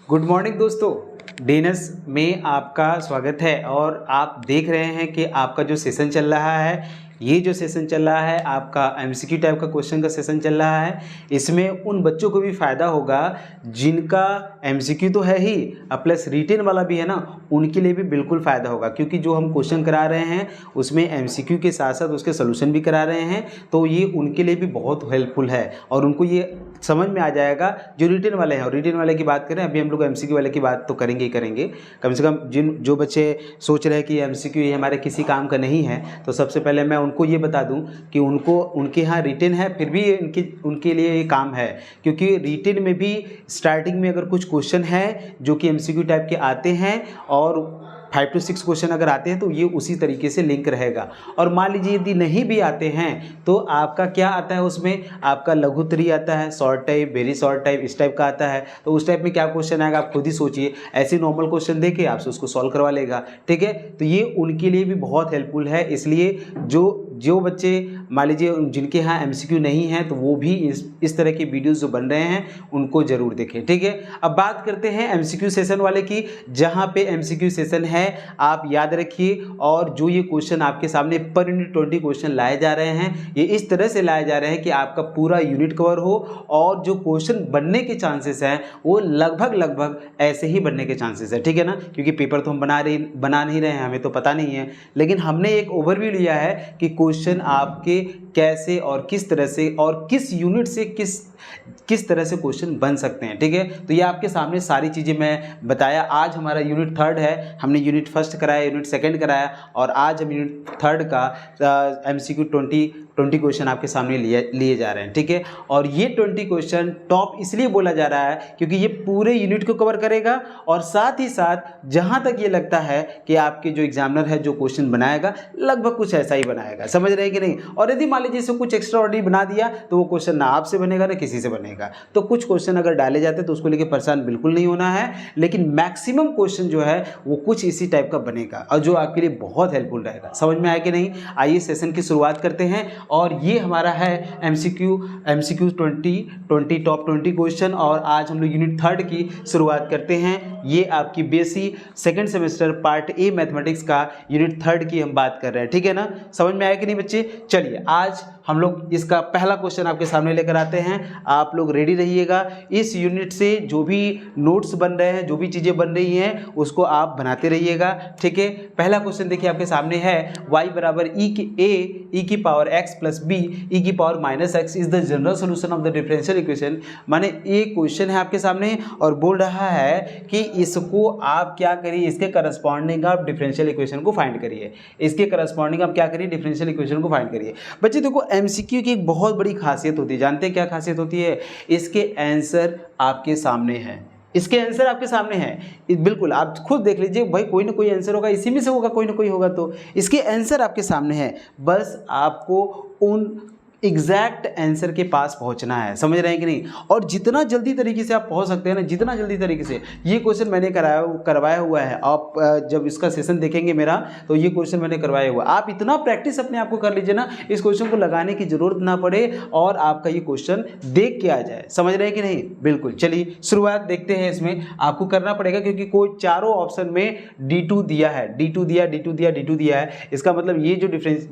Good morning दोस्तों, DNS में आपका स्वागत है। और आप देख रहे हैं कि आपका जो सेशन चल रहा है, ये जो सेशन चल रहा है आपका एमसीक्यू टाइप का क्वेश्चन का सेशन चल रहा है। इसमें उन बच्चों को भी फ़ायदा होगा जिनका एमसीक्यू तो है ही प्लस रिटेन वाला भी है ना, उनके लिए भी बिल्कुल फ़ायदा होगा, क्योंकि जो हम क्वेश्चन करा रहे हैं उसमें एमसीक्यू के साथ साथ उसके सोल्यूशन भी करा रहे हैं, तो ये उनके लिए भी बहुत हेल्पफुल है और उनको ये समझ में आ जाएगा जो रिटेन वाले हैं। और रिटेन वाले की बात करें, अभी हम लोग एमसीक्यू वाले की बात तो करेंगे ही करेंगे। कम से कम जो बच्चे सोच रहे हैं कि एमसीक्यू ये हमारे किसी काम का नहीं है, तो सबसे पहले मैं उनको ये बता दूं कि उनके यहाँ रिटेन है, फिर भी उनके लिए ये काम है, क्योंकि रिटेन में भी स्टार्टिंग में अगर कुछ क्वेश्चन है जो कि एमसीक्यू टाइप के आते हैं और 5 to 6 क्वेश्चन अगर आते हैं तो ये उसी तरीके से लिंक रहेगा। और मान लीजिए यदि नहीं भी आते हैं तो आपका क्या आता है, उसमें आपका लघुत्तरी आता है, short type, very short type, इस टाइप का आता है। तो उस टाइप में क्या क्वेश्चन आएगा आप खुद ही सोचिए, ऐसे नॉर्मल क्वेश्चन देके आपसे उसको सॉल्व करवा लेगा। ठीक है, तो ये उनके लिए भी बहुत हेल्पफुल है। इसलिए जो बच्चे मान लीजिए जिनके यहाँ एमसीक्यू नहीं है तो वो भी इस तरह की वीडियोस जो बन रहे हैं उनको जरूर देखें। ठीक है, अब बात करते हैं एमसीक्यू सेशन वाले की, जहाँ पे एमसीक्यू सेशन है आप याद रखिए। और जो ये क्वेश्चन आपके सामने पर यूनिट 20 क्वेश्चन लाए जा रहे हैं, ये इस तरह से लाए जा रहे हैं कि आपका पूरा यूनिट कवर हो और जो क्वेश्चन बनने के चांसेस हैं वो लगभग ऐसे ही बनने के चांसेस है। ठीक है ना, क्योंकि पेपर तो हम बना नहीं रहे हैं, हमें तो पता नहीं है, लेकिन हमने एक ओवरव्यू लिया है कि क्वेश्चन आपके कैसे और किस तरह से और किस यूनिट से किस तरह से क्वेश्चन बन सकते हैं। ठीक है, तो ये आपके सामने सारी चीज़ें मैं बताया। आज हमारा यूनिट 3 है, हमने यूनिट 1 कराया, यूनिट 2 कराया और आज हम यूनिट 3 का एमसीक्यू 20 क्वेश्चन आपके सामने लिए जा रहे हैं। ठीक है, और ये 20 क्वेश्चन टॉप इसलिए बोला जा रहा है क्योंकि ये पूरे यूनिट को कवर करेगा और साथ ही साथ जहाँ तक ये लगता है कि आपके जो एग्जामिनर है जो क्वेश्चन बनाएगा लगभग कुछ ऐसा ही बनाएगा। समझ रहे हैं कि नहीं? और यदि मान लीजिए कुछ एक्स्ट्रा ऑर्डिनरी बना दिया तो वो क्वेश्चन ना आपसे बनेगा ना किसी से बनेगा। तो कुछ क्वेश्चन अगर डाले जाते हैं तो उसको लेके परेशान बिल्कुल नहीं होना है, लेकिन मैक्सिमम क्वेश्चन जो है वो कुछ इसी टाइप का बनेगा और जो आपके लिए बहुत हेल्पफुल रहेगा। समझ में आया कि नहीं? आइए सेशन की शुरुआत करते हैं। और ये हमारा है एमसीक्यू 20 टॉप 20 क्वेश्चन और आज हम लोग यूनिट 3 की शुरुआत करते हैं। ये आपकी बेसी second semester part A mathematics का यूनिट 3 की हम बात कर रहे हैं। ठीक है ना, समझ में आया कि नहीं बच्चे? चलिए आज हम लोग इसका पहला क्वेश्चन आपके सामने लेकर आते हैं। आप लोग रेडी रहिएगा। इस यूनिट से जो भी नोट्स बन रहे हैं, जो भी चीज़ें बन रही हैं उसको आप बनाते रहिएगा। ठीक है, पहला क्वेश्चन देखिए आपके सामने है y बराबर e की power x plus b e की power minus x is the general solution of the differential equation. माने ये क्वेश्चन है आपके सामने और बोल रहा है कि इसको आप क्या करिए, इसके करस्पॉन्डिंग आप डिफरेंशियल इक्वेशन को फाइंड करिए। इसके करस्पॉन्डिंग आप क्या करिए, डिफरेंशियल इक्वेशन को फाइंड करिए। बच्चे देखो एमसीक्यू की एक बहुत बड़ी खासियत होती है, जानते हैं क्या खासियत होती है? इसके आंसर आपके सामने हैं। इसके आंसर आपके सामने हैं, बिल्कुल आप खुद देख लीजिए भाई, कोई ना कोई आंसर होगा, इसी में से होगा, कोई ना कोई होगा। तो इसके आंसर आपके सामने हैं, बस आपको उन एग्जैक्ट आंसर के पास पहुंचना है। समझ रहे हैं कि नहीं? और जितना जल्दी तरीके से आप पहुंच सकते हैं ना, जितना जल्दी तरीके से, ये क्वेश्चन मैंने करवाया हुआ है। आप जब इसका सेशन देखेंगे मेरा तो ये क्वेश्चन मैंने करवाया हुआ। आप इतना प्रैक्टिस अपने आप को कर लीजिए ना, इस क्वेश्चन को लगाने की जरूरत ना पड़े और आपका ये क्वेश्चन देख के आ जाए। समझ रहे हैं कि नहीं? बिल्कुल। चलिए शुरुआत देखते हैं। इसमें आपको करना पड़ेगा क्योंकि कोई चारों ऑप्शन में D2 दिया है, D2 दिया है। इसका मतलब ये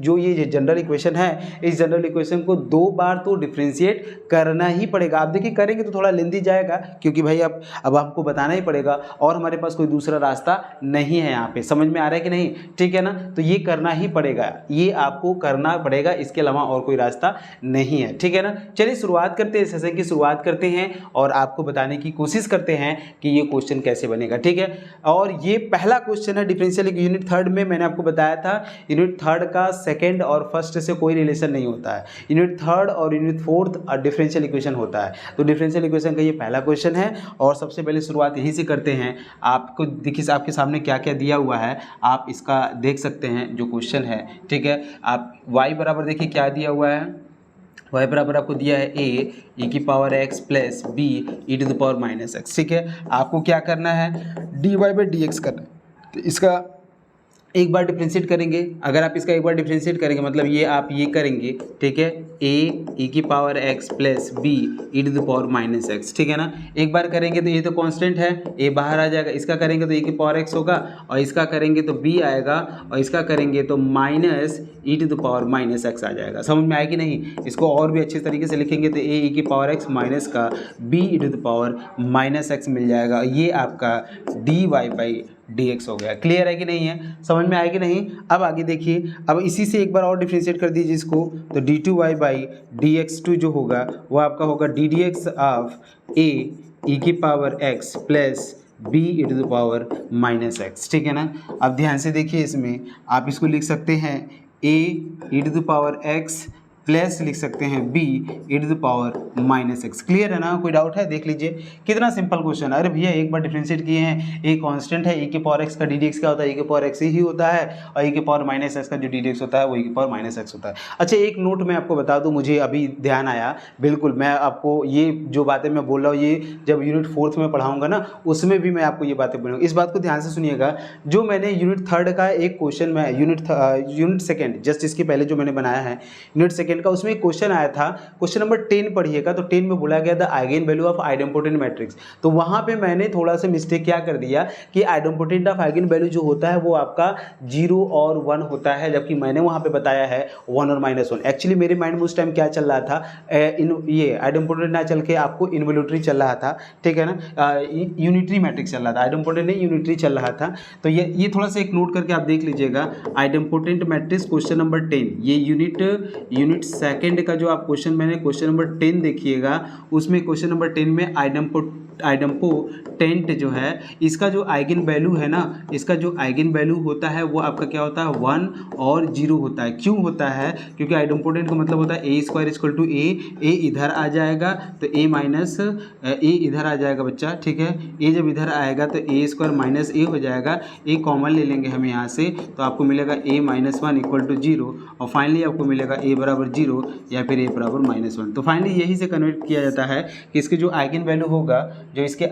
जो ये जनरल इक्वेशन है, इस जनरल इक्वेशन को 2 बार तो डिफरेंशिएट करना ही पड़ेगा। आप देखिए करेंगे तो थोड़ा लेंदी जाएगा क्योंकि भाई अब हमको बताना ही पड़ेगा और हमारे पास कोई दूसरा रास्ता नहीं है यहाँ पे। समझ में आ रहा है कि नहीं? ठीक है ना, तो ये करना ही पड़ेगा, ये आपको करना पड़ेगा, इसके अलावा और कोई रास्ता नहीं है। ठीक है ना, चलिए शुरुआत करते हैं, सेशन की शुरुआत करते हैं और आपको बताने की कोशिश करते हैं कि ये क्वेश्चन कैसे बनेगा। ठीक है, और ये पहला क्वेश्चन है डिफरेंशियल। यूनिट 3 में मैंने आपको बताया था यूनिट 3 का सेकेंड और फर्स्ट से कोई रिलेशन नहीं होता है। यूनिट 3 और यूनिट 4 डिफरेंशियल इक्वेशन होता है। तो डिफरेंशियल इक्वेशन का ये पहला क्वेश्चन है और सबसे पहले शुरुआत यहीं से करते हैं। आपको देखिए आपके सामने क्या क्या दिया हुआ है, आप इसका देख सकते हैं जो क्वेश्चन है। ठीक है, आप y बराबर देखिए क्या दिया हुआ है, y बराबर आपको दिया है e की power x plus b e to the power minus x। ठीक है, आपको क्या करना है, dy बाई dx करना है। तो इसका एक बार डिफ्रेंशिएट करेंगे, अगर आप इसका एक बार डिफ्रेंशिएट करेंगे मतलब ये आप ये करेंगे, ठीक है, ए की power x plus b e to the power minus x, ठीक है ना। एक बार करेंगे तो ये तो कांस्टेंट है, ए बाहर आ जाएगा, इसका करेंगे तो ए की पावर एक्स होगा और इसका करेंगे तो बी आएगा और इसका करेंगे तो minus e to the power minus x आ जाएगा। समझ में आएगी नहीं? इसको और भी अच्छे तरीके से लिखेंगे तो ए की पावर एक्स माइनस का b e to the power minus x मिल जाएगा। ये आपका d y by d x हो गया। क्लियर है कि नहीं है? समझ में आए कि नहीं? अब आगे देखिए, अब इसी से एक बार और डिफ्रेंशिएट कर दीजिए इसको, तो d two y by d x two जो होगा वो आपका होगा d d x of a e की power x plus b e to the power minus x, ठीक है ना। अब ध्यान से देखिए, इसमें आप इसको लिख सकते हैं a e to the power x plus लिख सकते हैं b e to the power minus x. Clear है ना? कोई डाउट है? देख लीजिए कितना सिंपल क्वेश्चन है। अरे भैया एक बार डिफरेंशिएट किए हैं, ए कांस्टेंट है, ए के पावर एक्स का डी डी एक्स क्या होता है? ए के पावर एक्स ही होता है और ए के पावर माइनस एक्स का जो डी डी एक्स होता है वो ए के पावर माइनस एक्स होता है। अच्छा एक नोट मैं आपको बता दूं, मुझे अभी ध्यान आया, बिल्कुल मैं आपको ये जो बातें मैं बोल रहा हूँ ये जब यूनिट 4th में पढ़ाऊंगा ना उसमें भी मैं आपको ये बातें बोलूँगा। इस बात को ध्यान से सुनिएगा, जो मैंने यूनिट 3rd का एक क्वेश्चन में यूनिट 2nd जस्ट इसके पहले जो मैंने बनाया है यूनिट 2nd का, उसमें एक क्वेश्चन आया था, क्वेश्चन नंबर 10 पढ़िएगा। तो 10 में बोला गया the eigen value of idempotent matrix. तो वहां पे मैंने थोड़ा सा मिस्टेक क्या कर दिया कि आइडेम्पोटेंट ऑफ आइगन वैल्यू जो होता है वो आपका 0 और 1 होता है, जबकि मैंने वहां पे बताया है 1 और -1। एक्चुअली मेरे माइंड में उस टाइम क्या चल रहा था, ये आइडेम्पोटेंट ना चल के आपको इन्वोल्यूटरी चल रहा था, ठीक है ना, यूनिटरी मैट्रिक्स चल रहा था, आइडेम्पोटेंट नहीं यूनिटरी चल रहा था। तो ये थोड़ा सा एक नोट करके आप देख लीजिएगा, आइडेम्पोटेंट मैट्रिक्स क्वेश्चन नंबर 10, ये यूनिट 2nd का जो आप क्वेश्चन मैंने क्वेश्चन नंबर 10 देखिएगा, उसमें क्वेश्चन नंबर 10 में आइडेम्पोटेंट जो है इसका जो आइगन वैल्यू है ना, इसका जो आइगन वैल्यू होता है वो आपका क्या होता है 1 और 0 होता है। क्यों होता है? क्योंकि आइडेम्पोटेंट का मतलब होता है ए स्क्वायर इक्वल टू ए इधर आ जाएगा तो ए माइनस ए इधर आ जाएगा बच्चा, ठीक है। ए जब इधर आएगा तो ए स्क्वायर माइनस ए हो जाएगा, ए कॉमन ले लेंगे हम यहाँ से तो आपको मिलेगा ए -1 इक्वल टू 0 और फाइनली आपको मिलेगा ए बराबर 0 या फिर ए बराबर -1। तो फाइनली यही से कन्वर्ट किया जाता है कि इसके जो आइगन वैल्यू होगा जो इसके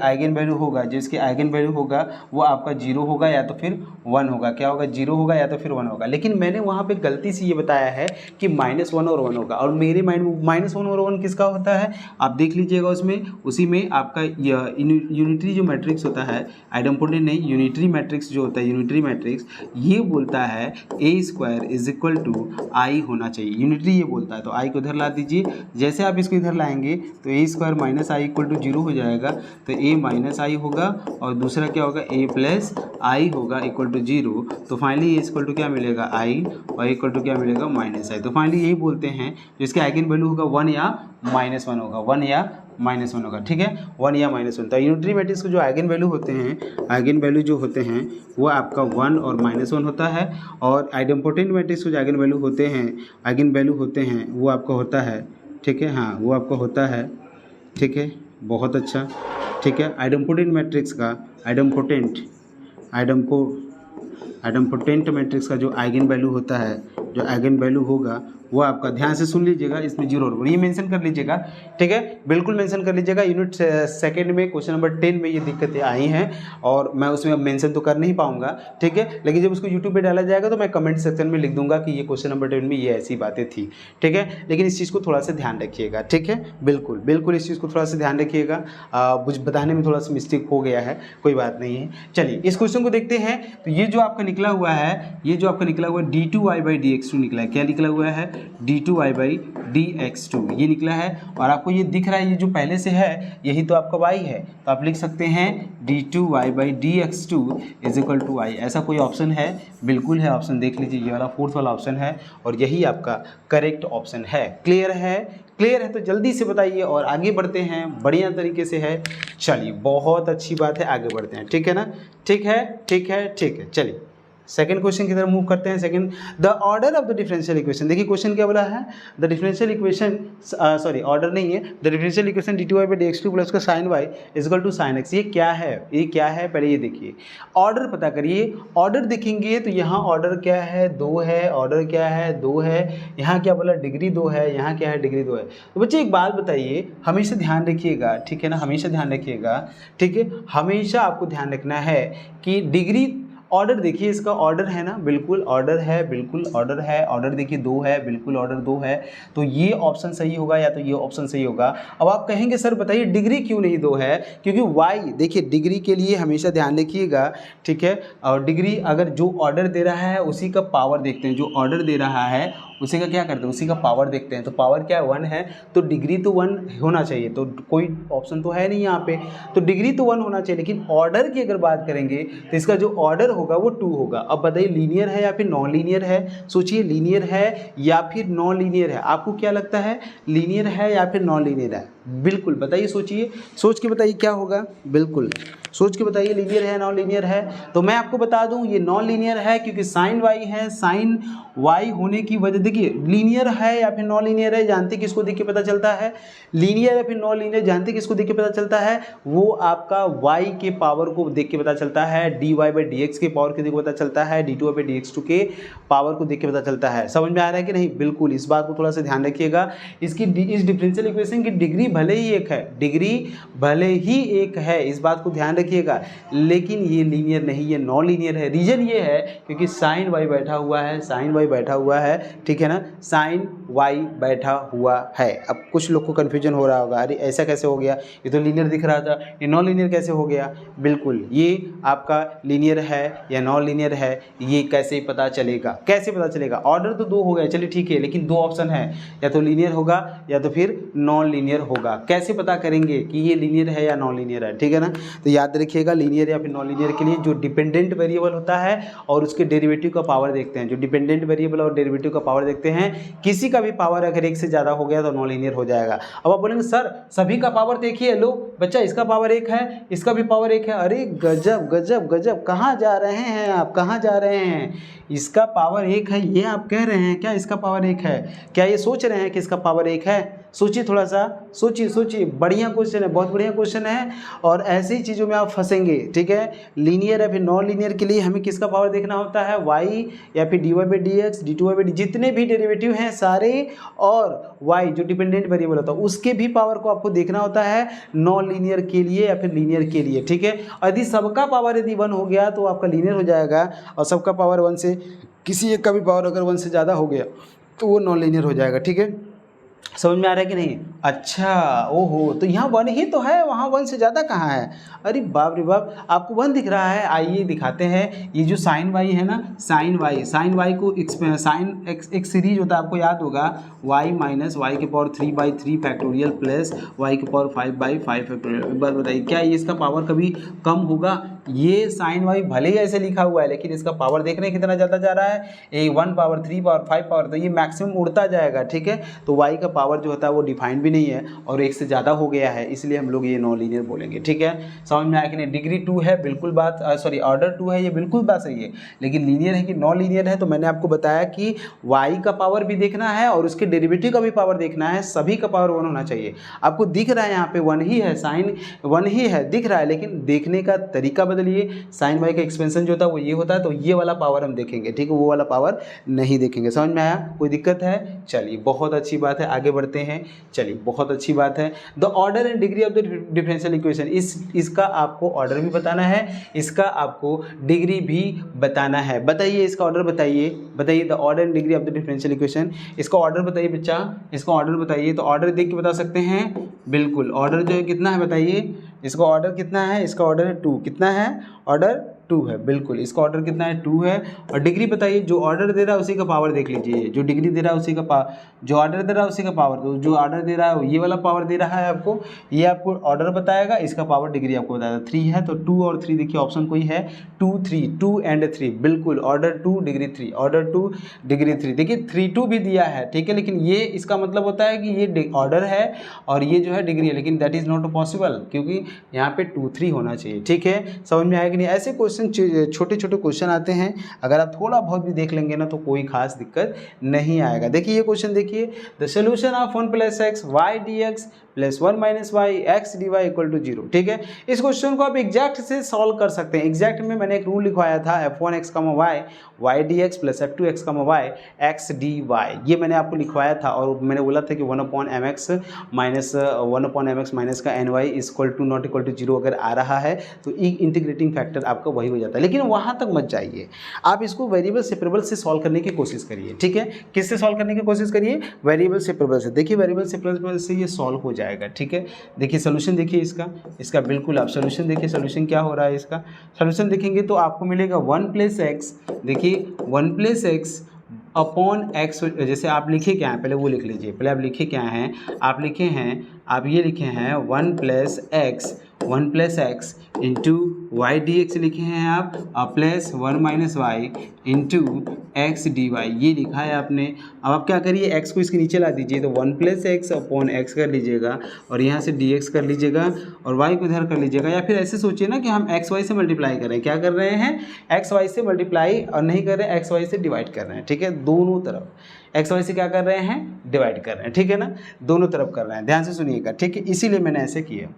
आइगन वैल्यू होगा वो आपका 0 होगा या तो फिर 1 होगा। क्या होगा? 0 होगा या तो फिर 1 होगा। लेकिन मैंने वहाँ पे गलती से ये बताया है कि -1 और 1 होगा, और मेरे माइंड में -1 और 1 किसका होता है आप देख लीजिएगा, उसमें उसी में आपका यूनिटरी जो मैट्रिक्स होता है, आइडेम्पोटेंट नहीं यूनिटरी मैट्रिक्स जो होता है, यूनिटरी मैट्रिक्स ये बोलता है ए स्क्वायर इज इक्वल टू आई होना चाहिए, यूनिटरी ये बोलता है। तो आई को इधर ला दीजिए, जैसे आप इसको इधर लाएंगे तो a square minus I equal to 0 हो जाएगा, तो ए माइनस आई होगा और दूसरा क्या होगा ए प्लस आई होगा इक्वल टू 0। तो फाइनली ए इक्वल टू क्या मिलेगा आई और इक्वल टू क्या मिलेगा माइनस आई। तो फाइनली यही बोलते हैं जो इसके आइगन वैल्यू होगा 1 या -1 होगा, 1 या -1 होगा, ठीक है, 1 या -1। तो यूनिटरी मैट्रिक्स के जो आइगन वैल्यू होते हैं, आइगन वैल्यू जो होते हैं वो आपका 1 और -1 होता है, और आइडेम्पोटेंट मैट्रिक्स के जो आइगन वैल्यू होते हैं वो आपका होता है, ठीक है, हाँ वो आपका होता है, ठीक है, बहुत अच्छा, ठीक है। आइडेम्पोटेंट मैट्रिक्स का आइडेम्पोटेंट मैट्रिक्स का जो आइगन वैल्यू होता है, जो आइगन वैल्यू होगा वो आपका ध्यान से सुन लीजिएगा, इसमें 0 और 1 ये मेंशन कर लीजिएगा, ठीक है, बिल्कुल मेंशन कर लीजिएगा। यूनिट 2nd में क्वेश्चन नंबर 10 में ये दिक्कतें आई हैं और मैं उसमें अब मेंशन तो कर नहीं पाऊंगा, ठीक है, लेकिन जब उसको यूट्यूब पे डाला जाएगा तो मैं कमेंट सेक्शन में लिख दूंगा कि ये क्वेश्चन नंबर 10 में ये ऐसी बातें थी, ठीक है। लेकिन इस चीज़ को थोड़ा सा ध्यान रखिएगा, ठीक है, बिल्कुल इस चीज़ को थोड़ा सा ध्यान रखिएगा। मुझे बताने में थोड़ा सा मिस्टेक हो गया है, कोई बात नहीं है। चलिए इस क्वेश्चन को देखते हैं। तो ये जो आपका निकला हुआ है d2y बाई dx2 निकला है। क्या निकला हुआ है? d2y बाई dx2 ये निकला है, और आपको ये दिख रहा है ये जो पहले से है यही तो आपका y है, तो आप लिख सकते हैं d2y by dx2 is equal to y। ऐसा कोई ऑप्शन है? बिल्कुल है ऑप्शन, देख लीजिए ये वाला 4th वाला ऑप्शन है और यही आपका करेक्ट ऑप्शन है। क्लियर है तो जल्दी से बताइए और आगे बढ़ते हैं, बढ़िया तरीके से है। चलिए बहुत अच्छी बात है, आगे बढ़ते हैं, ठीक है ना, ठीक है। चलिए सेकंड क्वेश्चन की तरफ मूव करते हैं। Second, the order of the differential equation. देखिए क्वेश्चन क्या बोला है, the differential equation, sorry order नहीं है, the differential equation d2y by dx2 plus का sin y is equal to sin x। ये क्या है पहले ये देखिए, ऑर्डर पता करिए। ऑर्डर देखेंगे तो यहाँ ऑर्डर क्या है 2 है, ऑर्डर क्या है 2 है, यहाँ क्या बोला डिग्री 2 है, यहाँ क्या है डिग्री 2 है। तो बच्चे एक बात बताइए, हमेशा ध्यान रखिएगा, ठीक है ना, हमेशा ध्यान रखिएगा, ठीक है, हमेशा आपको ध्यान रखना है कि डिग्री ऑर्डर देखिए इसका ऑर्डर है ना, बिल्कुल ऑर्डर है, बिल्कुल ऑर्डर है, ऑर्डर देखिए 2 है, बिल्कुल ऑर्डर 2 है, तो ये ऑप्शन सही होगा या तो ये ऑप्शन सही होगा। अब आप कहेंगे सर बताइए डिग्री क्यों नहीं 2 है, क्योंकि वाई देखिए डिग्री के लिए हमेशा ध्यान रखिएगा, ठीक है। और डिग्री अगर जो ऑर्डर दे रहा है उसी का पावर देखते हैं, जो ऑर्डर दे रहा है उसी का क्या करते हैं, उसी का पावर देखते हैं। तो पावर क्या है 1 है, तो डिग्री तो 1 होना चाहिए, तो कोई ऑप्शन तो है नहीं यहाँ पे, तो डिग्री तो 1 होना चाहिए। लेकिन ऑर्डर की अगर बात करेंगे तो इसका जो ऑर्डर होगा वो 2 होगा। अब बताइए लीनियर है या फिर नॉन लीनियर है, सोचिए लीनियर है या फिर नॉन लीनियर है, आपको क्या लगता है लीनियर है या फिर नॉन लीनियर है, बिल्कुल बताइए, सोचिए, सोच के बताइए क्या होगा, बिल्कुल सोच के बताइए लीनियर है नॉन लीनियर है। तो मैं आपको बता दूं ये नॉन लीनियर है, क्योंकि साइन वाई है, साइन वाई होने की वजह, देखिए लीनियर है या फिर नॉन लीनियर है जानते किसको देख के पता चलता है, लीनियर या फिर नॉन लीनियर जानते किसको देख के पता चलता है, वो आपका y के पावर को देख के पता चलता है, dy/dx के पावर को देख के पता चलता है, d2/dx2 के पावर को देख के पता चलता है। समझ में आ रहा है कि नहीं, बिल्कुल इस बात को थोड़ा सा ध्यान रखिएगा। इसकी इस डिफरेंशियल इक्वेशन की डिग्री भले ही एक है, डिग्री भले ही एक है, इस बात को ध्यान रखिएगा, लेकिन ये लीनियर नहीं, ये नॉन लीनियर है। रीजन ये है क्योंकि साइन वाई बैठा हुआ है, साइन वाई बैठा हुआ है, ठीक है ना, साइन वाई बैठा हुआ है। अब कुछ लोग को कन्फ्यूजन हो रहा होगा, अरे ऐसा कैसे हो गया, ये तो लीनियर दिख रहा था, ये नॉन लीनियर कैसे हो गया। बिल्कुल ये आपका लीनियर है या नॉन लीनियर है, ये कैसे पता चलेगा, कैसे पता चलेगा, ऑर्डर तो 2 हो गया, चलिए ठीक है, लेकिन 2 ऑप्शन है, या तो लीनियर होगा या तो फिर नॉन लीनियर होगा। कैसे पता करेंगे कि ये लीनियर है या नॉन लीनियर है, ठीक है ना। तो याद रखिएगा लीनियर या फिर नॉन लीनियर के लिए जो डिपेंडेंट वेरिएबल होता है और उसके डेरिवेटिव का पावर देखते हैं, जो डिपेंडेंट वेरिएबल और डेरिवेटिव का पावर देखते हैं, किसी का भी पावर अगर 1 से ज़्यादा हो गया तो नॉन लीनियर हो जाएगा। अब आप बोलेंगे सर सभी का पावर देखिए, लो बच्चा इसका पावर 1 है, इसका भी पावर 1 है, अरे गजब गजब गजब, कहाँ जा रहे हैं आप, कहाँ जा रहे हैं, इसका पावर 1 है ये आप कह रहे हैं क्या, इसका पावर 1 है, क्या ये सोच रहे हैं कि इसका पावर 1 है, सोचिए थोड़ा सा, सोचिए सोचिए, बढ़िया क्वेश्चन है, बहुत बढ़िया क्वेश्चन है, और ऐसी चीज़ों में आप फंसेंगे, ठीक है। लीनियर या फिर नॉन लीनियर के लिए हमें किसका पावर देखना होता है, y या फिर dy/dx, d2/d, जितने भी डेरिवेटिव हैं सारे, और y जो डिपेंडेंट वेरिएबल होता है उसके भी पावर को आपको देखना होता है नॉन लीनियर के लिए या फिर लीनियर के लिए, ठीक है। यदि सबका पावर यदि 1 हो गया तो आपका लीनियर हो जाएगा, और सबका पावर 1 से किसी एक का भी पावर अगर 1 से ज़्यादा हो गया तो वो नॉन लीनियर हो जाएगा, ठीक है। समझ में आ रहा है कि नहीं, अच्छा ओहो, तो यहाँ 1 ही तो है, वहाँ 1 से ज़्यादा कहाँ है, अरे बाप रे बाप, आपको 1 दिख रहा है, आइए दिखाते हैं। ये जो साइन वाई है ना, साइन वाई को साइन एक सीरीज होता है, आपको याद होगा, y माइनस वाई के पावर 3/3 फैक्टोरियल प्लस वाई के पावर 5/5 फैक्टोरियल। एक बार बताइए क्या ये इसका पावर कभी कम होगा, ये साइन वाई भले ही ऐसे लिखा हुआ है लेकिन इसका पावर देख रहे हैं कितना ज़्यादा जा रहा है, 1 पावर 3 पावर 5 पावर, तो ये मैक्सिमम उड़ता जाएगा, ठीक है। तो y का पावर जो होता है वो डिफाइंड भी नहीं है और 1 से ज़्यादा हो गया है, इसलिए हम लोग ये नॉन लीनियर बोलेंगे, ठीक है। समझ में आया कि नहीं, डिग्री 2 है, बिल्कुल बात, सॉरी ऑर्डर 2 है, ये बिल्कुल बात सही है, लेकिन लीनियर है कि नॉन लीनियर है, तो मैंने आपको बताया कि y का पावर भी देखना है और उसके डेरिवेटिव का भी पावर देखना है, सभी का पावर 1 होना चाहिए। आपको दिख रहा है यहाँ पे 1 ही है, साइन 1 ही है दिख रहा है, लेकिन देखने का तरीका बदलिए, साइन वाई का एक्सपेंशन जो होता है वो ये होता है, तो ये वाला पावर हम देखेंगे, ठीक है, वो वाला पावर नहीं देखेंगे। समझ में आया, कोई दिक्कत है, चलिए बहुत अच्छी बात है, आगे बढ़ते हैं, चलिए बहुत अच्छी बात है। The order and degree of the differential equation, इसका आपको ऑर्डर भी बताना है, इसका आपको डिग्री भी बताना है। बताइए इसका ऑर्डर बताइए, बताइए the order and degree of the differential equation, इसका ऑर्डर बताइए बच्चा, इसका ऑर्डर बताइए। तो ऑर्डर देख के बता सकते हैं, बिल्कुल ऑर्डर जो है कितना है बताइए, इसका ऑर्डर कितना है, इसका ऑर्डर है 2, कितना है ऑर्डर 2 है, बिल्कुल इसका ऑर्डर कितना है 2 है। और डिग्री बताइए, जो ऑर्डर दे रहा है उसी का पावर देख लीजिए, जो डिग्री दे रहा है उसी का पावर, जो ऑर्डर दे रहा है उसी का पावर, तो जो ऑर्डर दे रहा है ये वाला पावर दे रहा है आपको, ये आपको ऑर्डर बताएगा, इसका पावर डिग्री आपको बताएगा। 3 है तो 2 और 3 देखिए ऑप्शन कोई है, 2 3, 2 एंड 3, बिल्कुल ऑर्डर 2 डिग्री 3, ऑर्डर 2 डिग्री 3, देखिए 3 2 भी दिया है, ठीक है, लेकिन ये इसका मतलब होता है कि ये ऑर्डर है और ये जो है डिग्री है, लेकिन दैट इज़ नॉट पॉसिबल, क्योंकि यहाँ पे 2 3 होना चाहिए, ठीक है। समझ में आया कि नहीं, ऐसे क्वेश्चन छोटे छोटे क्वेश्चन आते हैं, अगर आप थोड़ा बहुत भी देख लेंगे ना तो कोई खास दिक्कत नहीं आएगा। देखिए ये क्वेश्चन देखिए, the solution of 1 + x y dx plus 1 minus y x d y equal to 0। ठीक है, इस क्वेश्चन को आप एग्जैक्ट से सॉल्व कर सकते हैं। एग्जैक्ट में मैंने एक रूल लिखवाया था f1x, y y dx plus f2x, y x dy, ये मैंने आपको लिखवाया था और मैंने बोला था कि 1/mx माइनस का ny equal to not equal to 0 अगर आ रहा है तो इंटीग्रेटिंग फैक्टर आपका वही हो जाता है। लेकिन वहाँ तक मत जाइए, आप इसको वेरिएबल सेपरेबल से सॉल्व करने की कोशिश करिए। ठीक है, किससे सॉल्व करने की कोशिश करिए? वेरिएबल सेपरेबल से। देखिए वेरिएबल सेपरेबल से ये सॉल्व हो जाएगा। ठीक है, देखिए सोल्यूशन देखिए इसका बिल्कुल आप सोल्यूशन देखिए, सोल्यूशन क्या हो रहा है इसका। सोल्यूशन देखेंगे तो आपको मिलेगा 1 प्लस एक्स, देखिए 1 प्लस एक्स अपॉन एक्स, जैसे आप लिखे क्या है पहले वो लिख लीजिए। पहले आप लिखे क्या हैं, आप लिखे हैं, आप ये लिखे हैं 1 plus x into y d x लिखे हैं आप, plus 1 minus y into x d y, ये लिखा है आपने। अब आप क्या करिए, एक्स को इसके नीचे ला दीजिए, तो 1 प्लस एक्स अपॉन एक्स कर लीजिएगा और यहाँ से डी एक्स कर लीजिएगा और वाई को इधर कर लीजिएगा। या फिर ऐसे सोचिए ना कि हम एक्स वाई से मल्टीप्लाई कर रहे हैं, क्या कर रहे हैं, एक्स वाई से मल्टीप्लाई और नहीं कर रहे हैं, एक्स वाई से डिवाइड कर रहे हैं। ठीक है, दोनों तरफ एक्स वाई से क्या कर रहे हैं, डिवाइड कर रहे हैं। ठीक है ना, दोनों तरफ कर रहे हैं, ध्यान से सुनिएगा। ठीक है, इसीलिए मैंने ऐसे किया।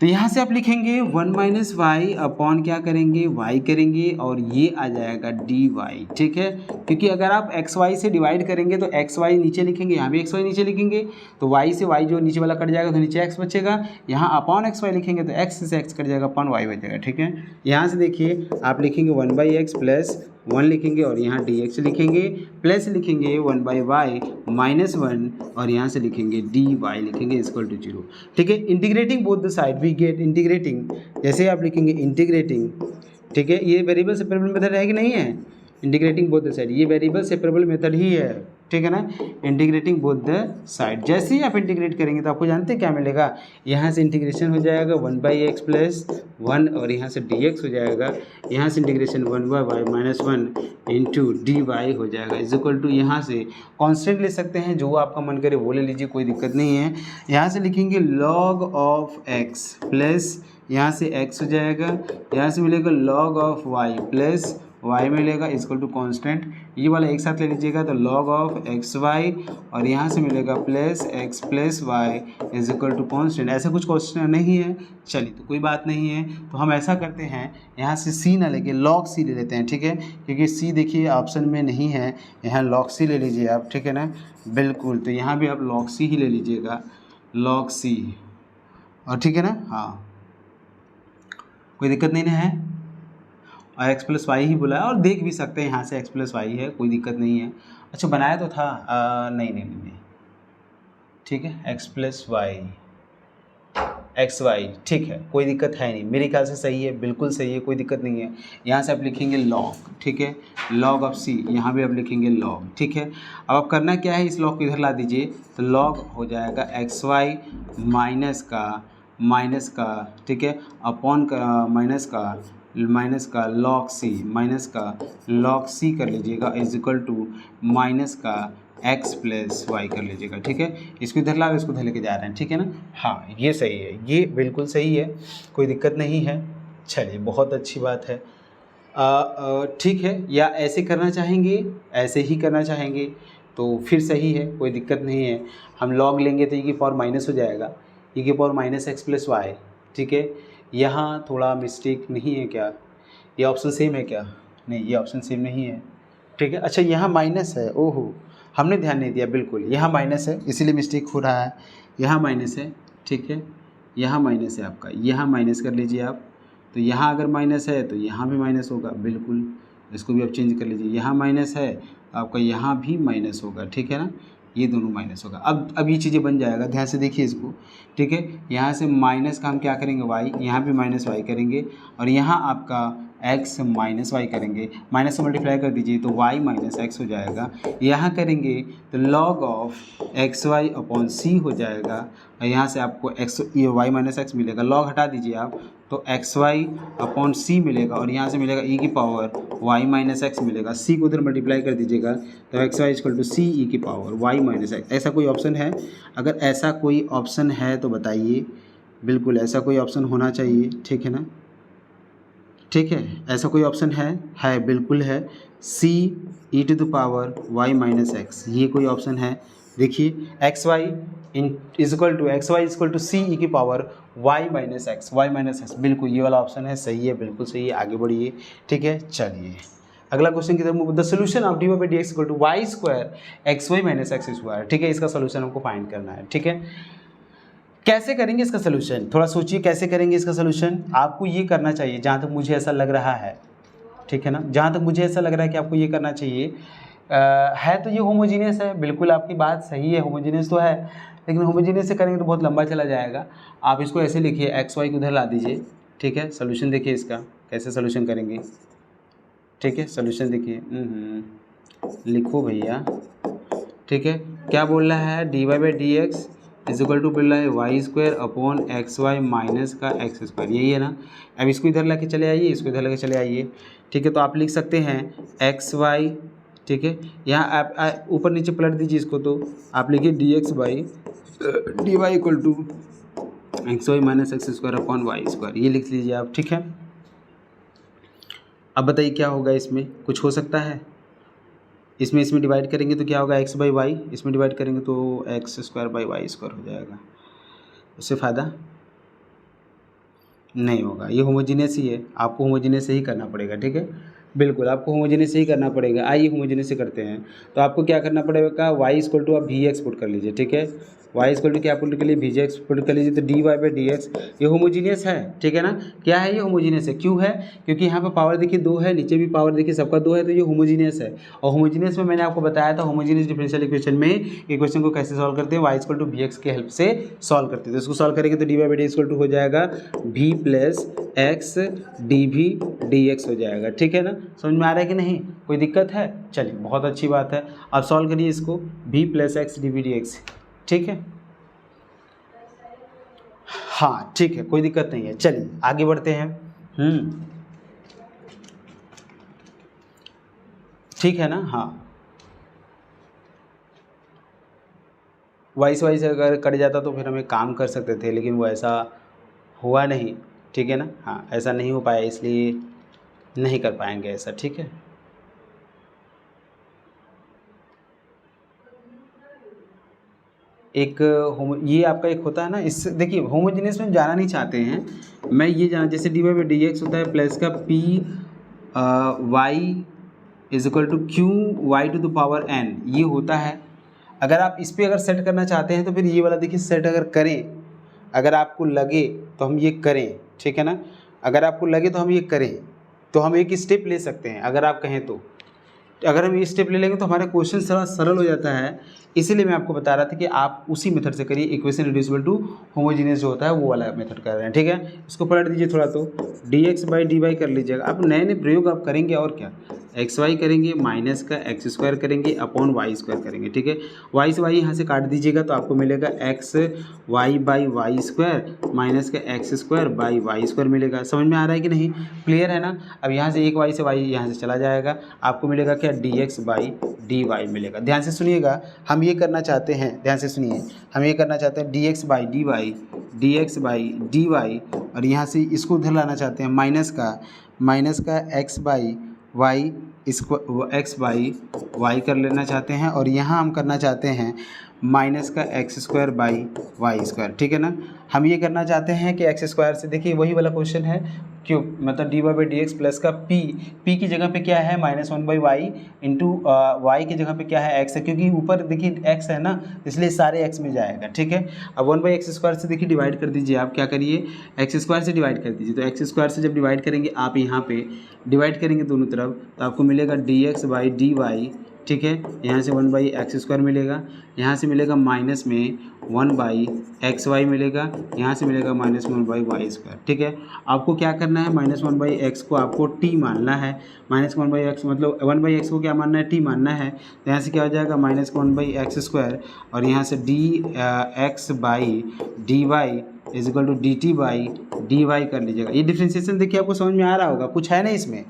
तो यहाँ से आप लिखेंगे 1 माइनस वाई अपॉन क्या करेंगे, y करेंगे और ये आ जाएगा डी वाई। ठीक है, क्योंकि अगर आप एक्स वाई से डिवाइड करेंगे तो एक्स वाई नीचे लिखेंगे, यहाँ भी एक्स वाई नीचे लिखेंगे, तो y से y जो नीचे वाला कट जाएगा तो नीचे x बचेगा। यहाँ अपॉन एक्स वाई लिखेंगे तो x से x कट जाएगा, अपॉन y बचेगा। ठीक है, यहाँ से देखिए आप लिखेंगे 1/x प्लस 1 लिखेंगे और यहाँ dx लिखेंगे, प्लस लिखेंगे 1/y माइनस 1 और यहाँ से लिखेंगे dy लिखेंगे इक्वल टू 0। ठीक है, integrating both the side we get integrating, जैसे आप लिखेंगे इंटीग्रेटिंग। ठीक है, ये वेरिएबल सेपरेबल मेथड है कि नहीं है, इंटीग्रेटिंग बोथ द साइड, ये वेरिएबल सेपरेबल मेथड ही है। ठीक है ना, इंटीग्रेटिंग बोथ द साइड, जैसे ही आप इंटीग्रेट करेंगे तो आपको जानते हैं क्या मिलेगा, यहाँ से इंटीग्रेशन हो जाएगा 1/x प्लस 1 और यहाँ से dx हो जाएगा, यहाँ से integration 1/y minus 1 into d y हो जाएगा इज इक्वल टू, यहाँ से कांस्टेंट ले सकते हैं, जो आपका मन करे वो ले लीजिए, कोई दिक्कत नहीं है। यहाँ से लिखेंगे log ऑफ x प्लस यहाँ से x हो जाएगा, यहाँ से मिलेगा log of y plus y मिलेगा इक्वल टू कांस्टेंट, ये वाला एक साथ ले लीजिएगा तो log ऑफ एक्स वाई और यहाँ से मिलेगा plus x plus y is equal to constant. ऐसा कुछ क्वेश्चन नहीं है, चलिए तो कोई बात नहीं है। तो हम ऐसा करते हैं, यहाँ से c ना लेके log c ले लेते हैं। ठीक है, क्योंकि c देखिए ऑप्शन में नहीं है, यहाँ log c ले लीजिए आप। ठीक है ना, बिल्कुल, तो यहाँ भी आप log c ही ले लीजिएगा, log c। और ठीक है ना, हाँ कोई दिक्कत नहीं है, और x प्लस वाई ही बोला है और देख भी सकते हैं यहाँ से x प्लस वाई है, कोई दिक्कत नहीं है। अच्छा बनाया तो था, नहीं, ठीक है, x plus y x y, ठीक है, कोई दिक्कत है नहीं, मेरे ख्याल से सही है, बिल्कुल सही है, कोई दिक्कत नहीं है। यहाँ से आप लिखेंगे log, ठीक है, log ऑफ c, यहाँ भी आप लिखेंगे log। ठीक है, अब आप करना क्या है, इस log को इधर ला दीजिए तो log हो जाएगा एक्स वाई माइनस का ठीक है, अपॉन का माइनस का log c, माइनस का log c कर लीजिएगा इज इक्वल टू माइनस का x प्लस वाई कर लीजिएगा। ठीक है, इसको इधर ला, इसको इधर लेके जा रहे हैं। ठीक है ना, हाँ ये सही है, ये बिल्कुल सही है, कोई दिक्कत नहीं है। चलिए बहुत अच्छी बात है। ठीक है, या ऐसे करना चाहेंगे, ऐसे ही करना चाहेंगे तो फिर सही है, कोई दिक्कत नहीं है। हम log लेंगे तो e की पावर माइनस हो जाएगा, e की power minus x plus y. ठीक है, यहाँ थोड़ा मिस्टेक नहीं है क्या, ये ऑप्शन सेम है क्या, नहीं ये ऑप्शन सेम नहीं है। ठीक है, अच्छा यहाँ माइनस है, ओहो हमने ध्यान नहीं दिया, बिल्कुल यहाँ माइनस है इसीलिए मिस्टेक हो रहा है, यहाँ माइनस है। ठीक है, यहाँ माइनस है आपका, यहाँ माइनस कर लीजिए आप, तो यहाँ अगर माइनस है तो यहाँ भी माइनस होगा, बिल्कुल इसको भी आप चेंज कर लीजिए, यहाँ माइनस है आपका, यहाँ भी माइनस होगा। ठीक है ना, ये दोनों माइनस होगा। अब ये चीज़ें बन जाएगा, ध्यान से देखिए इसको। ठीक है, यहाँ से माइनस का हम क्या करेंगे वाई, यहाँ भी माइनस वाई करेंगे और यहाँ आपका x माइनस वाई करेंगे, माइनस से मल्टीप्लाई कर दीजिए तो y माइनस एक्स हो जाएगा। यहाँ करेंगे तो log of x y upon c हो जाएगा और यहाँ से आपको y माइनस एक्स मिलेगा, log हटा दीजिए आप तो एक्स वाई अपॉन सी मिलेगा और यहाँ से मिलेगा e की पावर y माइनस एक्स मिलेगा, c को उधर मल्टीप्लाई कर दीजिएगा तो x Y equal to c e की पावर y माइनस एक्स। ऐसा कोई ऑप्शन है, अगर ऐसा कोई ऑप्शन है तो बताइए, बिल्कुल ऐसा कोई ऑप्शन होना चाहिए। ठीक है ना, ठीक है, ऐसा कोई ऑप्शन है बिल्कुल है, c e to the power y minus x, ये कोई ऑप्शन है देखिए x y is equal to c e की पावर वाई माइनस एक्स, बिल्कुल ये वाला ऑप्शन है, सही है, बिल्कुल सही है, आगे बढ़िए। ठीक है, चलिए अगला क्वेश्चन की तरफ। The solution of d y by d x equal to y square x y minus x square. ठीक है, इसका सोल्यूशन हमको फाइंड करना है। ठीक है, कैसे करेंगे इसका सोल्यूशन, थोड़ा सोचिए कैसे करेंगे इसका सोल्यूशन। आपको ये करना चाहिए, जहाँ तक मुझे ऐसा लग रहा है, ठीक है ना, जहाँ तक मुझे ऐसा लग रहा है कि आपको ये करना चाहिए। है तो ये होमोजीनियस है, बिल्कुल आपकी बात सही है, होमोजीनियस तो है, लेकिन होमोजीनियस से करेंगे तो बहुत लंबा चला जाएगा। आप इसको ऐसे लिखिए, एक्स वाई को उधर ला दीजिए। ठीक है, सोल्यूशन देखिए इसका कैसे सोल्यूशन करेंगे। ठीक है, सोल्यूशन देखिए, लिखो भैया। ठीक है, क्या बोल रहा है, d y by d x is equal to बोल रहा है y square upon x y minus का एक्स स्क्वायर, यही है ना। अब इसको इधर ला के चले आइए, इसको इधर ला के चले आइए। ठीक है, तो आप लिख सकते हैं एक्स वाई, ठीक है, यहाँ आप ऊपर नीचे पलट दीजिए इसको, तो आप लिखिए d x by d y equal to x y minus x square upon y square, ये लिख लीजिए आप। ठीक है, अब बताइए क्या होगा, इसमें कुछ हो सकता है, इसमें डिवाइड करेंगे तो क्या होगा, एक्स बाई वाई, इसमें डिवाइड करेंगे तो x square by y square हो जाएगा, उससे फ़ायदा नहीं होगा। ये होमोजीनियस ही है, आपको होमोजीनियस से ही करना पड़ेगा। ठीक है, बिल्कुल आपको होमोजीनियस से ही करना पड़ेगा। आइए होमोजीनियस से करते हैं, तो आपको क्या करना पड़ेगा, वाई इक्वल टू आप वी एक्स पुट कर लीजिए। ठीक है, वाई इक्वल टू क्या पुट कर लीजिए, वी एक्स पुट कर लीजिए, तो d y by d x ये होमोजीनियस है। ठीक है ना, क्या है ये होमोजीनियस है, क्यों है, क्योंकि यहाँ पे पावर देखिए 2 है, नीचे भी पावर देखिए सबका 2 है, तो ये होमोजीनियस है। और होमोजीनियस में मैंने आपको बताया था, होमोजीनियस डिफरेंशियल इक्वेशन में इक्वेशन को कैसे सॉल्व करते हैं, y equal to v x के हेल्प से सॉल्व करते हैं। तो इसको सॉल्व करेंगे तो d y by d equal to हो जाएगा v plus x d v d x हो जाएगा। ठीक है ना, समझ में आ रहा है कि नहीं, कोई दिक्कत है, चलिए बहुत अच्छी बात है। अब सॉल्व करिए इसको, v plus x d v d x. ठीक है, हाँ ठीक है, कोई दिक्कत नहीं है, चलिए आगे बढ़ते हैं। ठीक है ना, हाँ वाइस वाइस अगर कट जाता तो फिर हमें काम कर सकते थे, लेकिन वो ऐसा हुआ नहीं। ठीक है ना, हाँ ऐसा नहीं हो पाया, इसलिए नहीं कर पाएंगे ऐसा। ठीक है, एक ये आपका एक होता है ना, इससे देखिए होमोजीनियस में जाना नहीं चाहते हैं, मैं ये जाना, जैसे d y by d x होता है प्लस का p y is equal to q y to the power n, ये होता है। अगर आप इस पर अगर सेट करना चाहते हैं तो फिर ये वाला देखिए सेट अगर करें, अगर आपको लगे तो हम ये करें। ठीक है ना, अगर आपको लगे तो हम ये करें, तो हम एक स्टेप ले सकते हैं, अगर आप कहें तो। अगर हम ये स्टेप ले लेंगे तो हमारा क्वेश्चन थोड़ा सरल हो जाता है, इसीलिए मैं आपको बता रहा था कि आप उसी मेथड से करिए, इक्वेशन रिड्यूसिबल टू होमोजीनियस जो होता है वो वाला मेथड कर रहे हैं। ठीक है, इसको पलट दीजिए थोड़ा, तो d x by d y कर लीजिएगा। आप नए नए प्रयोग आप करेंगे, और क्या, एक्स वाई करेंगे माइनस का एक्स स्क्वायर करेंगे अपॉन वाई स्क्वायर करेंगे। ठीक है, वाई से वाई यहाँ से काट दीजिएगा तो आपको मिलेगा x y by y square minus का x square by y square मिलेगा। समझ में आ रहा है कि नहीं, क्लियर है ना। अब यहाँ से एक वाई से वाई यहाँ से चला जाएगा, आपको मिलेगा क्या, d x by d y मिलेगा। ध्यान से सुनिएगा, हम ये करना चाहते हैं, ध्यान से सुनिए, हम ये करना चाहते हैं d x by d y, d x by d y, और यहाँ से इसको उधर लाना चाहते हैं माइनस का एक्स बाई वाई, इसको एक्स बाई वाई कर लेना चाहते हैं, और यहाँ हम करना चाहते हैं माइनस का x square by y square. ठीक है ना, हम ये करना चाहते हैं कि एक्स स्क्वायर से, देखिए वही वाला क्वेश्चन है, क्यूब मतलब d y by d x plus का पी की जगह पे क्या है, minus one by y into y की जगह पे क्या है, एक्स है, क्योंकि ऊपर देखिए एक्स है ना, इसलिए सारे एक्स में जाएगा। ठीक है, अब वन बाई एक्स स्क्वायर से देखिए डिवाइड कर दीजिए, आप क्या करिए, एक्स स्क्वायर से डिवाइड कर दीजिए। तो एक्स स्क्वायर से जब डिवाइड करेंगे आप यहाँ पे डिवाइड करेंगे दोनों तरफ, तो आपको मिलेगा d x by d y. ठीक है, यहाँ से वन बाई एक्स स्क्वायर मिलेगा, यहाँ से मिलेगा माइनस में वन बाई एक्स वाई मिलेगा, यहाँ से मिलेगा minus one by y square. ठीक है, आपको क्या करना है, माइनस वन बाई एक्स को आपको टी मानना है, माइनस वन बाई एक्स मतलब वन बाई एक्स को क्या मानना है, टी मानना है। तो यहाँ से क्या हो जाएगा, minus one by x square, और यहाँ से d x by d y is equal to d t by d y कर लीजिएगा। ये डिफ्रेंशिएशन देखिए आपको समझ में आ रहा होगा, कुछ है ना इसमें।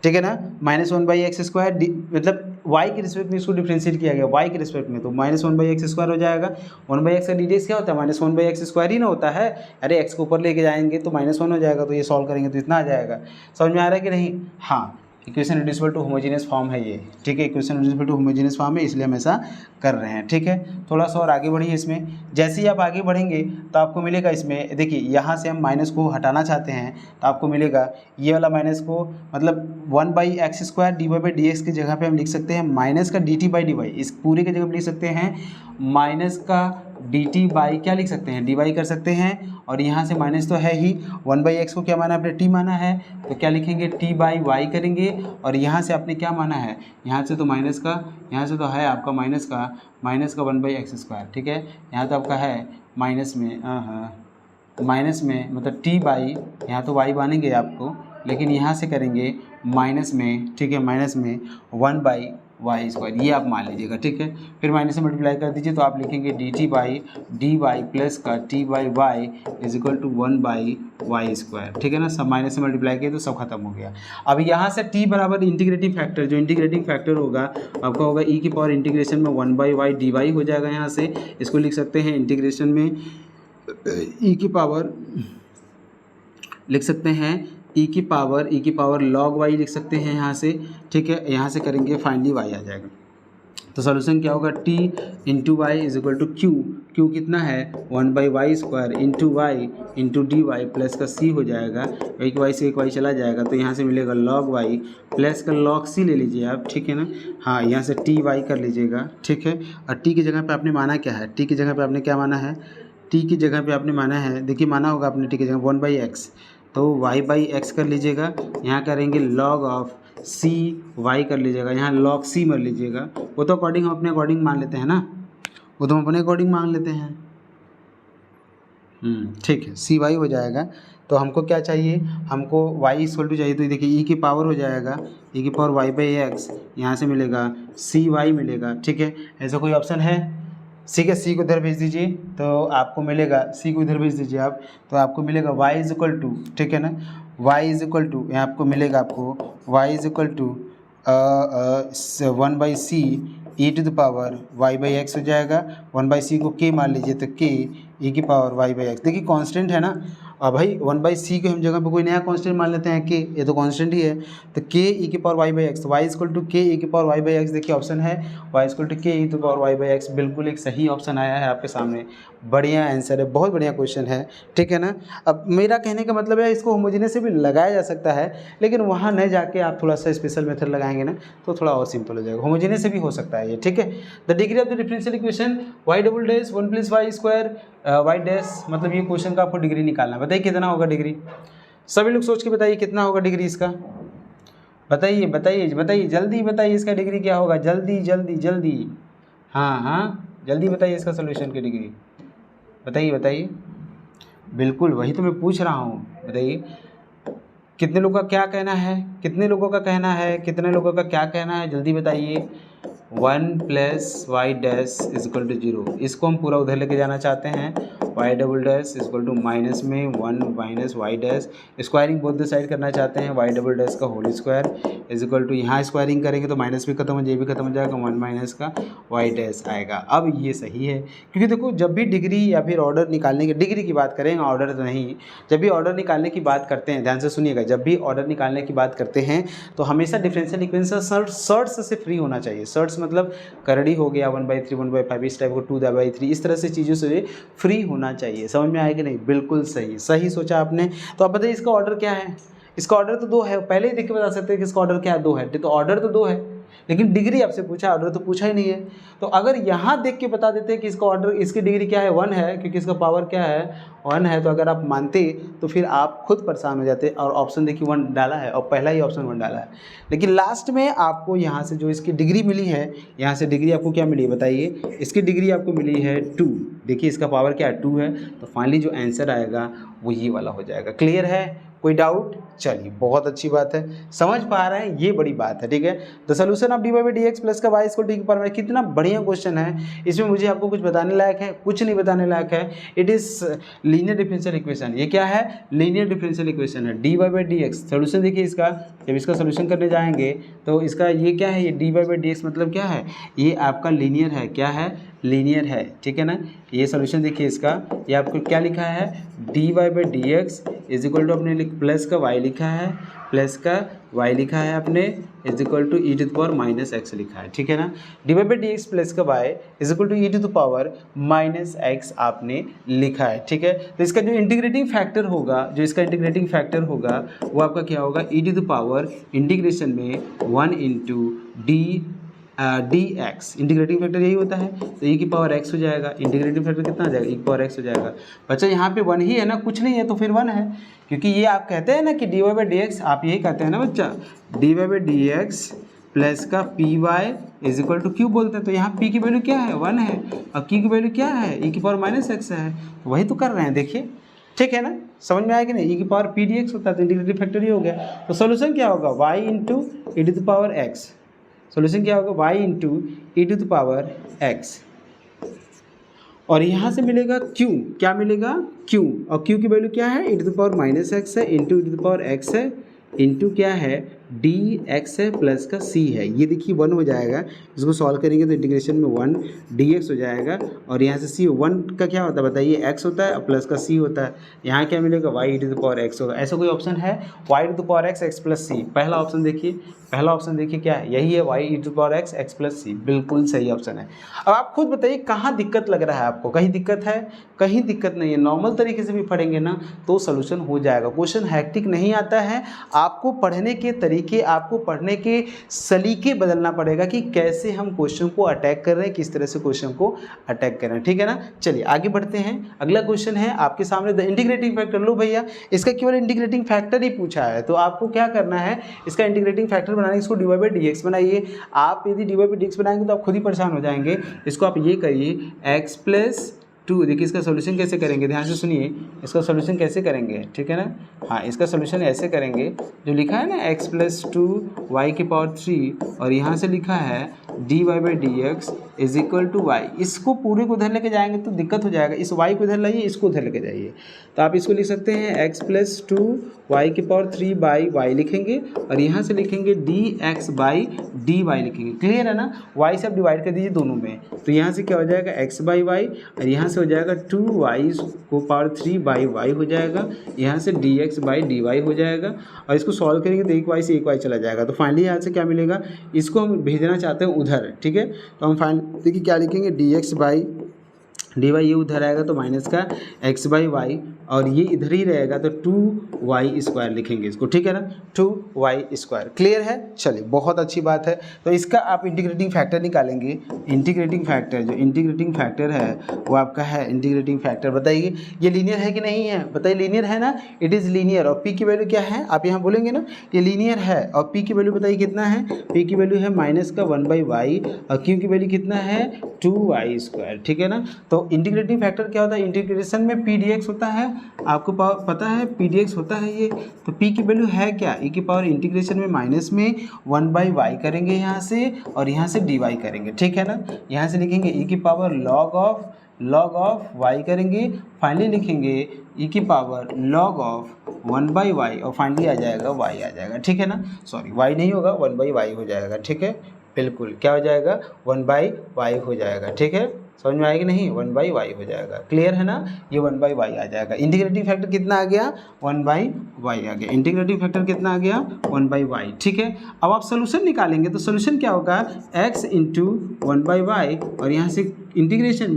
ठीक है ना, minus one by x square मतलब वाई के रिस्पेक्ट में इसको डिफ्रेंशिएट किया गया, वाई के रिस्पेक्ट में, तो minus one by x square हो जाएगा। वन बाई एक्स का डी डी एक्स क्या होता है, minus one by x square ही ना होता है। अरे एक्स को ऊपर लेके जाएंगे तो माइनस वन हो जाएगा, तो ये सॉल्व करेंगे तो इतना आ जाएगा। समझ में आ रहा है कि नहीं, हाँ equation reducible to homogeneous form है ये, ठीक है, equation reducible to homogeneous form है, इसलिए हम ऐसा कर रहे हैं, ठीक है। थोड़ा सा और आगे बढ़िए इसमें। जैसे ही आप आगे बढ़ेंगे तो आपको मिलेगा इसमें, देखिए यहाँ से हम माइनस को हटाना चाहते हैं तो आपको मिलेगा ये वाला माइनस को, मतलब 1/x² dy/dx की जगह पे हम लिख सकते हैं माइनस का dt/dy, इस पूरे की जगह हम लिख सकते हैं माइनस का dt बाई क्या लिख सकते हैं, dy कर सकते हैं। और यहाँ से माइनस तो है ही, 1/x को क्या माना है आपने, t माना है, तो क्या लिखेंगे t/y करेंगे। और यहाँ से आपने क्या माना है, यहाँ से तो माइनस का, यहाँ से तो है आपका माइनस का 1/x², ठीक है। यहाँ तो आपका है माइनस में मतलब t/, यहाँ तो y मानेंगे आपको, लेकिन यहाँ से करेंगे माइनस में, ठीक है, माइनस में 1/y², ये आप मान लीजिएगा, ठीक है। फिर माइनस से मल्टीप्लाई कर दीजिए तो आप लिखेंगे dt/dy प्लस का t/y is equal to 1/y², ठीक है ना। सब माइनस से मल्टीप्लाई किए तो सब खत्म हो गया। अब यहाँ से t बराबर इंटीग्रेटिंग फैक्टर, जो इंटीग्रेटिंग फैक्टर होगा आपका होगा e की पावर इंटीग्रेशन में 1/y dy हो जाएगा। यहाँ से इसको लिख सकते हैं इंटीग्रेशन में e की पावर लिख सकते हैं e की पावर log y लिख सकते हैं यहाँ से, ठीक है। यहाँ से करेंगे फाइनली y आ जाएगा। तो सॉल्यूशन क्या होगा, t into y is equal to q कितना है 1/y² into y into dy plus का c हो जाएगा, एक y से एक y चला जाएगा तो यहाँ से मिलेगा log y प्लस का log c ले लीजिए आप, ठीक है ना। हाँ, यहाँ से ty कर लीजिएगा, ठीक है। और t की जगह पे आपने माना क्या है, t की जगह पे आपने क्या माना है, t की जगह पे आपने माना है, देखिए माना होगा आपने t की जगह 1/x, तो y/x कर लीजिएगा। यहाँ करेंगे log ऑफ c y कर लीजिएगा, यहाँ log c मर लीजिएगा। वो तो अकॉर्डिंग हम अपने अकॉर्डिंग मान लेते हैं ना, वो तो हम अपने अकॉर्डिंग मान लेते हैं, ठीक है। cy हो जाएगा। तो हमको क्या चाहिए, हमको y इक्वल टू चाहिए, तो देखिए e की पावर हो जाएगा, e की पावर y/x, यहाँ से मिलेगा cy मिलेगा, ठीक है। ऐसा कोई ऑप्शन है, ठीक है। सी को इधर भेज दीजिए तो आपको मिलेगा, सी को इधर भेज दीजिए आप, तो आपको मिलेगा y इज इक्वल टू, ठीक है ना, y इज इक्वल टू, यहाँ आपको मिलेगा आपको y is equal to 1/c e to the power y/x हो जाएगा। 1/c को k मान लीजिए तो k e की पावर y/x, देखिए कांस्टेंट है ना। और भाई 1/c को हम जगह पे कोई नया कांस्टेंट मान लेते हैं, k, ये तो कांस्टेंट ही है, तो k e की power y/x, y equal to k e की पावर y/x, देखिए ऑप्शन है y equal to k e की पावर y/x, बिल्कुल एक सही ऑप्शन आया है आपके सामने, बढ़िया आंसर है, बहुत बढ़िया क्वेश्चन है, ठीक है ना। अब मेरा कहने का मतलब है इसको होमोजेनियस से भी लगाया जा सकता है, लेकिन वहाँ न जाके आप थोड़ा सा स्पेशल मेथड लगाएंगे ना तो थोड़ा और सिंपल हो जाएगा। होमोजेनियस से भी हो सकता है ये, ठीक है। The degree of the differential equation y double dash 1 + y² y dash, मतलब ये क्वेश्चन का आपको डिग्री निकालना है। बताइए कितना होगा डिग्री, सभी लोग सोच के बताइए कितना होगा डिग्री इसका, बताइए बताइए बताइए, जल्दी बताइए इसका डिग्री क्या होगा, जल्दी जल्दी जल्दी, हाँ जल्दी बताइए इसका सोल्यूशन की डिग्री, बताइए बताइए। बिल्कुल वही तो मैं पूछ रहा हूँ, बताइए कितने लोगों का क्या कहना है, कितने लोगों का कहना है, कितने लोगों का क्या कहना है, जल्दी बताइए। 1 + y dash is equal to 0, इसको हम पूरा उधर लेके जाना चाहते हैं, y double dash is equal to minus में 1 - y dash, squaring both the side करना चाहते हैं, y डबल डैश का whole square is equal to, यहाँ स्क्वायरिंग करेंगे तो माइनस भी खत्म हो जाए, ये भी खत्म हो जाएगा, 1 - का y डैश आएगा। अब ये सही है, क्योंकि देखो जब भी डिग्री या फिर ऑर्डर निकालने की, डिग्री की बात करें, ऑर्डर तो नहीं, जब भी ऑर्डर निकालने की बात करते हैं, ध्यान से सुनिएगा, जब भी ऑर्डर निकालने की बात करते हैं तो हमेशा डिफरेंशियल इक्वेशन शर्ट्स से फ्री होना चाहिए। शर्ट्स मतलब करड़ी हो गया, 1/3 1/5 इस टाइप को 2/3, इस तरह से चीज़ों से फ्री होना चाहिए। समझ में आएगा नहीं, बिल्कुल सही, सही सोचा आपने। तो आप बताइए इसका ऑर्डर क्या है, इसका ऑर्डर तो 2 है, पहले ही देख के बता सकते हैं कि इसका ऑर्डर क्या है, 2 है, तो ऑर्डर तो 2 है, लेकिन डिग्री आपसे पूछा, ऑर्डर तो पूछा ही नहीं है। तो अगर यहाँ देख के बता देते कि इसका ऑर्डर, इसकी डिग्री क्या है, 1 है, क्योंकि इसका पावर क्या है 1 है, तो अगर आप मानते तो फिर आप खुद परेशान हो जाते, और ऑप्शन देखिए 1 डाला है और पहला ही ऑप्शन 1 डाला है, लेकिन लास्ट में आपको यहाँ से जो इसकी डिग्री मिली है, यहाँ से डिग्री आपको क्या मिली है बताइए, इसकी डिग्री आपको मिली है 2, देखिए इसका पावर क्या है 2 है, तो फाइनली जो आंसर आएगा वो ये वाला हो जाएगा। क्लियर है, कोई डाउट, चलिए बहुत अच्छी बात है, समझ पा रहे हैं, ये बड़ी बात है, ठीक है। The solution of dy/dx plus का y इक्वल टू e की पावर में, कितना बढ़िया क्वेश्चन है, इसमें मुझे आपको कुछ बताने लायक है, कुछ नहीं बताने लायक है, it is linear differential equation. ये क्या है, लीनियर डिफरेंशियल इक्वेशन है, dy/dx। सोल्यूशन देखिए इसका, जब इसका सोल्यूशन करने जाएंगे तो इसका ये क्या है, ये dy/dx मतलब क्या है, ये आपका लीनियर है, क्या है, लीनियर है, ठीक है ना। ये सोल्यूशन देखिए इसका, ये आपको क्या लिखा है, dy/dx इज इक्वल टू अपने प्लस का वाई लिखा है, प्लस का वाई लिखा है आपने, is equal to e to the power minus x लिखा है, ठीक है ना। Divide by d x plus का y is equal to e to the power minus x आपने लिखा है, ठीक है। तो इसका जो इंटीग्रेटिंग फैक्टर होगा, जो इसका इंटीग्रेटिंग फैक्टर होगा वो आपका क्या होगा, ई टू द पावर इंटीग्रेशन में 1 into d x, integrating factor यही होता है, तो ई की पावर एक्स हो जाएगा। इंटीग्रेटिंग फैक्टर कितना आ जाएगा, ई की पावर एक्स हो जाएगा। बच्चा यहाँ पे 1 ही है ना, कुछ नहीं है तो फिर 1 है, क्योंकि ये आप कहते हैं ना कि d y by d x, आप यही कहते हैं ना बच्चा, d y by d x plus का p y is equal to q बोलते हैं। तो यहाँ पी की वैल्यू क्या है, 1 है, और क्यू की वैल्यू क्या है, ई की पावर माइनस एक्स है, तो वही तो कर रहे हैं, देखिए, ठीक है ना। समझ में आया कि नहीं, ई की पावर पी डी एक्स होता है तो इंटीग्रेटिंग फैक्टर ही हो गया। तो सोल्यूशन क्या होगा, y into e to the power x, solution क्या होगा, y into e to the power x, और यहाँ से मिलेगा q, क्या मिलेगा q, और q की वैल्यू क्या है, e to the power minus x है, into e to the power x है, इंटू क्या है डी एक्स है, प्लस का c है। ये देखिए 1 हो जाएगा, इसको सॉल्व करेंगे तो इंटीग्रेशन में 1 डी एक्स हो जाएगा, और यहाँ से c 1 का क्या होता है बताइए, x होता है, प्लस का c होता है। यहाँ क्या मिलेगा, y e to the power x होगा। ऐसा कोई ऑप्शन है, y to the power x x plus c, पहला ऑप्शन देखिए, पहला ऑप्शन देखिए क्या है, यही है, y e to the power x x plus c, बिल्कुल सही ऑप्शन है। अब आप खुद बताइए कहाँ दिक्कत लग रहा है आपको, कहीं दिक्कत है, कहीं दिक्कत नहीं है। नॉर्मल तरीके से भी पढ़ेंगे ना तो सोल्यूशन हो जाएगा, क्वेश्चन हैक्टिक नहीं आता है। आपको पढ़ने के तरीके, आपको पढ़ने के सलीके बदलना पड़ेगा कि कैसे हम क्वेश्चन को अटैक कर रहे हैं, किस तरह से क्वेश्चन को अटैक कर रहे हैं, ठीक है ना। चलिए आगे बढ़ते हैं, अगला क्वेश्चन है आपके सामने, द इंटीग्रेटिंग फैक्टर। लो भैया, इसका केवल इंटीग्रेटिंग फैक्टर ही पूछा है, तो आपको क्या करना है, इसका इंटीग्रेटिंग फैक्टर बनाने, इसको d y by d x बनाइए। आप यदि d y by d x बनाएंगे तो आप खुद ही परेशान हो जाएंगे। इसको आप ये करिए एक्स प्लस 2, देखिए इसका सोल्यूशन कैसे करेंगे, ध्यान से सुनिए, इसका सोल्यूशन कैसे करेंगे, ठीक है ना। हाँ, इसका सोल्यूशन ऐसे करेंगे, जो लिखा है ना एक्स प्लस 2 वाई की पावर 3, और यहाँ से लिखा है d y by d x is equal to y. इसको पूरे को उधर लेके जाएंगे तो दिक्कत हो जाएगा, इस वाई को इधर लाइए, इसको उधर लेके जाइए, तो आप इसको लिख सकते हैं एक्स प्लस 2 वाई की पावर 3 बाई वाई लिखेंगे, और यहाँ से लिखेंगे d x by d y लिखेंगे। क्लियर है ना, वाई से आप डिवाइड कर दीजिए दोनों में, तो यहाँ से क्या हो जाएगा एक्स बाई वाई, और यहाँ से हो जाएगा 2 वाई को पावर 3 बाई वाई हो जाएगा, यहाँ से d x by d y हो जाएगा, और इसको सॉल्व करेंगे तो एक वाई से एक वाई चला जाएगा। तो फाइनली यहाँ से क्या मिलेगा, इसको हम भेजना चाहते हैं उधर, ठीक है। तो हम फाइनल देखिए क्या लिखेंगे, d x by d y, ये उधर आएगा तो माइनस का एक्स बाई वाई, और ये इधर ही रहेगा तो 2 वाई स्क्वायर लिखेंगे इसको, ठीक है ना, 2 वाई स्क्वायर। क्लियर है, चलिए बहुत अच्छी बात है। तो इसका आप इंटीग्रेटिंग फैक्टर निकालेंगे, इंटीग्रेटिंग फैक्टर, जो इंटीग्रेटिंग फैक्टर है वो आपका है इंटीग्रेटिंग फैक्टर, बताइए ये लीनियर है कि नहीं है, बताइए लीनियर है ना, इट इज़ लीनियर। और पी की वैल्यू क्या है, आप यहाँ बोलेंगे ना ये लीनियर है, और पी की वैल्यू बताइए कितना है, पी की वैल्यू है माइनस का 1 बाई वाई, और क्यू की वैल्यू कितना है 2 वाई स्क्वायर, ठीक है ना। तो इंटीग्रेटिंग फैक्टर क्या होता है, इंटीग्रेशन में पी डी एक्स होता है, आपको पता है पी डी एक्स होता है ये, तो पी की वैल्यू है क्या, ई की पावर इंटीग्रेशन में माइनस में 1 बाई वाई करेंगे यहाँ से, और यहाँ से डी वाई करेंगे, ठीक है ना। यहाँ से लिखेंगे ई की पावर लॉग ऑफ वाई करेंगे, फाइनली लिखेंगे ई की power log of 1 by y, और फाइनली आ जाएगा वाई आ जाएगा, ठीक है ना। सॉरी वाई नहीं होगा, 1 बाई वाई हो जाएगा, ठीक है, बिल्कुल क्या हो जाएगा 1 बाई वाई हो जाएगा, ठीक है। समझ में आएगी नहीं, 1 बाई वाई हो जाएगा, क्लियर है ना, ये 1 बाई वाई आ जाएगा। इंटीग्रेटिंग फैक्टर कितना आ गया, 1 बाई वाई आ गया, इंटीग्रेटिंग फैक्टर कितना आ गया 1 बाई वाई, ठीक है। अब आप सोल्यूशन निकालेंगे तो सोल्यूशन क्या होगा, x इंटू 1 बाई वाई, और यहाँ से इंटीग्रेशन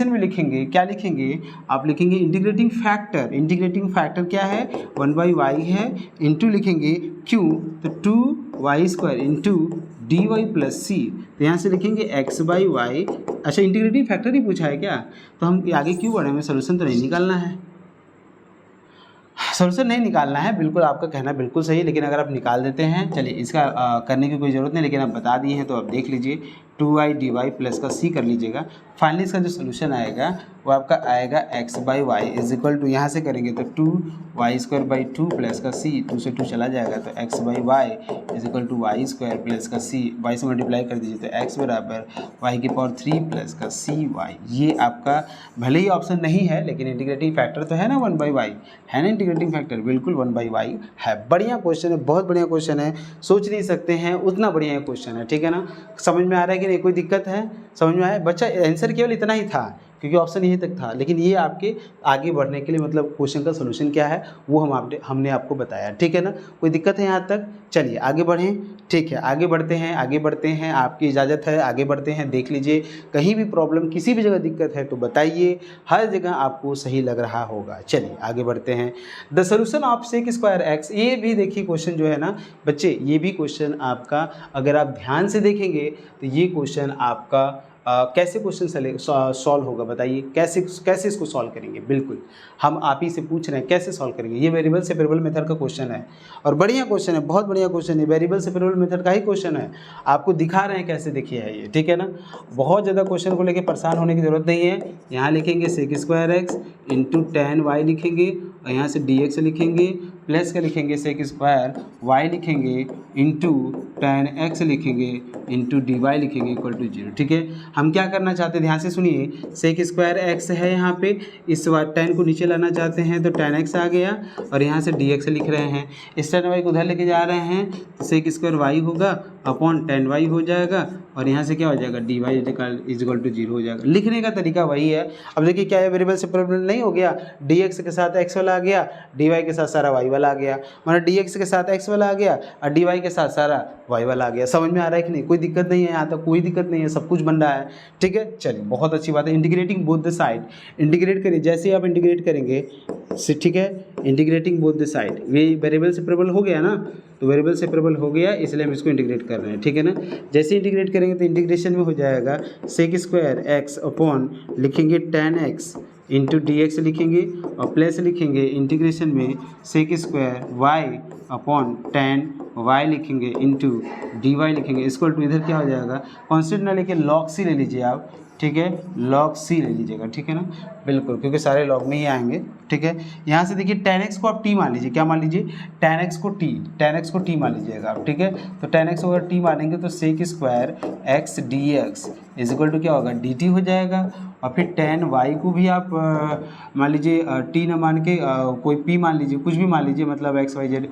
में लिखेंगे, क्या लिखेंगे, आप लिखेंगे इंटीग्रेटिंग फैक्टर क्या है 1 बाई वाई है, इंटू लिखेंगे q, तो 2 y square into d y plus c, तो यहाँ से लिखेंगे एक्स बाई वाई। अच्छा इंटीग्रेटिंग फैक्टर ही पूछा है क्या, तो हम आगे क्यों बढ़े, हमें सोल्यूशन तो नहीं निकालना है, सोल्यूशन नहीं निकालना है, बिल्कुल आपका कहना बिल्कुल सही है, लेकिन अगर आप निकाल देते हैं, चलिए इसका करने की कोई ज़रूरत नहीं, लेकिन आप बता दिए हैं तो आप देख लीजिए 2i dy प्लस का c कर लीजिएगा। फाइनली इसका जो सोल्यूशन आएगा वो आपका आएगा x by y is equal to, यहाँ से करेंगे तो 2y स्क्वायर बाई 2 प्लस का c, 2 से 2 चला जाएगा तो x by y is equal to y square plus का c, y से मल्टीप्लाई कर दीजिए तो x बराबर y की पावर 3 प्लस का cy। ये आपका भले ही ऑप्शन नहीं है लेकिन इंटीग्रेटिंग फैक्टर तो है ना 1 बाई वाई, है ना इंटीग्रेटिंग फैक्टर, बिल्कुल 1 बाई वाई है। बढ़िया क्वेश्चन है, बहुत बढ़िया क्वेश्चन है, सोच नहीं सकते हैं उतना बढ़िया क्वेश्चन है, ठीक है ना। समझ में आ रहा है कि नहीं, कोई दिक्कत है, समझ में आया बच्चा, आंसर केवल इतना ही था, क्योंकि ऑप्शन यहीं तक था, लेकिन ये आपके आगे बढ़ने के लिए मतलब क्वेश्चन का सोल्यूशन क्या है वो हमने आपको बताया, ठीक है ना। कोई दिक्कत है यहाँ तक? चलिए आगे बढ़ें, ठीक है, आगे बढ़ते हैं, आपकी इजाज़त है, आगे बढ़ते हैं। देख लीजिए, कहीं भी प्रॉब्लम, किसी भी जगह दिक्कत है तो बताइए, हर जगह आपको सही लग रहा होगा। चलिए आगे बढ़ते हैं। The solution of sec square x, ये भी देखिए क्वेश्चन जो है ना बच्चे, ये भी क्वेश्चन आपका अगर आप ध्यान से देखेंगे तो ये क्वेश्चन आपका कैसे क्वेश्चन सॉल्व होगा बताइए, कैसे इसको सॉल्व करेंगे। बिल्कुल हम आप ही से पूछ रहे हैं कैसे सॉल्व करेंगे। ये वेरिएबल सेपरेबल मेथड का क्वेश्चन है और बढ़िया क्वेश्चन है, बहुत बढ़िया क्वेश्चन है, वेरिएबल सेपरेबल मेथड का ही क्वेश्चन है। आपको दिखा रहे हैं कैसे, देखिए है ये, ठीक है ना। बहुत ज़्यादा क्वेश्चन को लेकर परेशान होने की ज़रूरत नहीं है। यहाँ लिखेंगे sec square x into tan y लिखेंगे और यहाँ से डी एक्स लिखेंगे, प्लस का लिखेंगे सेक स्क्वायर वाई लिखेंगे इंटू टेन एक्स लिखेंगे इंटू डी वाई लिखेंगे इक्वल टू 0, ठीक है। हम क्या करना चाहते हैं, ध्यान से सुनिए, सेक स्क्वायर एक्स है यहाँ पे, इस टेन को नीचे लाना चाहते हैं तो टेन एक्स आ गया और यहाँ से डी एक्स लिख रहे हैं। इस टेन वाई को उधर लेके जा रहे हैं तो सेक स्क्वायर वाई होगा अपॉन टेन वाई हो जाएगा और यहाँ से क्या हो जाएगा, डी वाई इजिकल टू 0 हो जाएगा। लिखने का तरीका वही है। अब देखिए क्या है, वेरिएबल सेपरेबल नहीं हो गया, डी एक्स के साथ एक्स वाला आ गया, डी वाई के साथ सारा वाई वाला आ गया, मतलब डी एक्स के साथ एक्स वाला आ गया और डी वाई के साथ सारा वाई वाला आ गया। समझ में आ रहा है कि नहीं? कोई दिक्कत नहीं है, यहाँ तक कोई दिक्कत नहीं है, सब कुछ बन रहा है, ठीक है। चलिए बहुत अच्छी बात है। Integrating both the side, integrate करिए, जैसे ही आप इंटीग्रेट करेंगे, ठीक है, इंटीग्रेटिंग बोथ द साइड, ये वेरिएबल सेपरेबल हो गया ना, तो वेरिएबल सेपरेबल हो गया इसलिए हम इसको इंटीग्रेट कर रहे हैं, ठीक है ना। जैसे इंटीग्रेट करेंगे तो इंटीग्रेशन में हो जाएगा सेक स्क्वायर एक्स अपॉन लिखेंगे tan x into d x लिखेंगे और प्लस लिखेंगे इंटीग्रेशन में sec square y upon tan y लिखेंगे इंटू डी वाई लिखेंगे इसको टू, इधर क्या हो जाएगा, कॉन्स्टेंट ना लेके लॉग सी ले लीजिए आप, ठीक है, लॉग सी ले लीजिएगा, ठीक है ना, बिल्कुल, क्योंकि सारे लॉग में ही आएंगे, ठीक है। यहाँ से देखिए tan x को आप t मान लीजिए, क्या मान लीजिए, tan x को t मान लीजिएगा आप, ठीक है। तो tan x को अगर t मानेंगे तो sec square x dx is equal to क्या होगा, dt हो जाएगा। और फिर tan y को भी आप मान लीजिए t न मान के कोई p मान लीजिए, कुछ भी मान लीजिए, मतलब x y z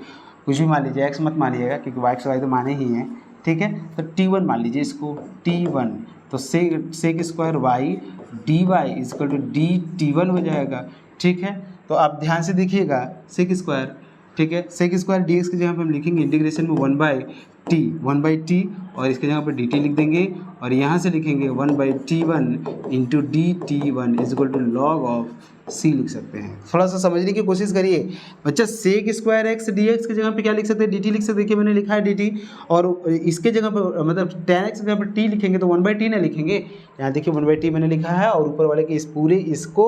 कुछ भी मान लीजिए, x मत मानिएगा क्योंकि y y तो माने ही हैं, ठीक है। तो t1 मान लीजिए इसको, t1, तो sec square y d y is equal to d t one हो जाएगा, ठीक है। तो आप ध्यान से देखिएगा, सेक स्क्वायर, ठीक है, सेक स्क्वायर डी एक्स की जगह पर हम लिखेंगे इंटीग्रेशन में 1/t और इसके जगह पर dt लिख देंगे और यहाँ से लिखेंगे 1/t1 into d t one is equal to log of c लिख सकते हैं। थोड़ा सा समझने की कोशिश करिए बच्चा, sec square x d x की जगह पे क्या लिख सकते हैं, dt लिख सकते हैं। देखिए मैंने लिखा है dt और इसके जगह पर मतलब tan x की जगह पर t लिखेंगे तो 1/t ना लिखेंगे, यहाँ देखिए 1/t मैंने लिखा है और ऊपर वाले के इस पूरे इसको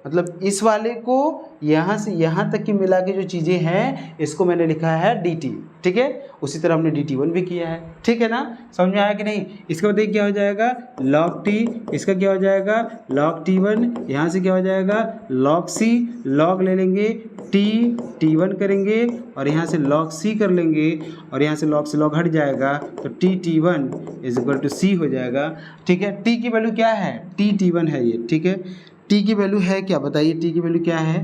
मतलब इस वाले को यहाँ से यहाँ तक की मिला के जो चीज़ें हैं इसको मैंने लिखा है dt, ठीक है। उसी तरह हमने dt1 भी किया है, ठीक है ना, समझ में आया कि नहीं। इसके बाद क्या हो जाएगा, log t, इसका क्या हो जाएगा log t1, यहाँ से क्या हो जाएगा log c, log ले लेंगे t1 करेंगे और यहाँ से log c कर लेंगे और यहाँ से log से log हट जाएगा तो t1 is equal to c हो जाएगा, ठीक है। t की वैल्यू क्या है, t1 है ये, ठीक है। t की वैल्यू है क्या बताइए, t की वैल्यू क्या है,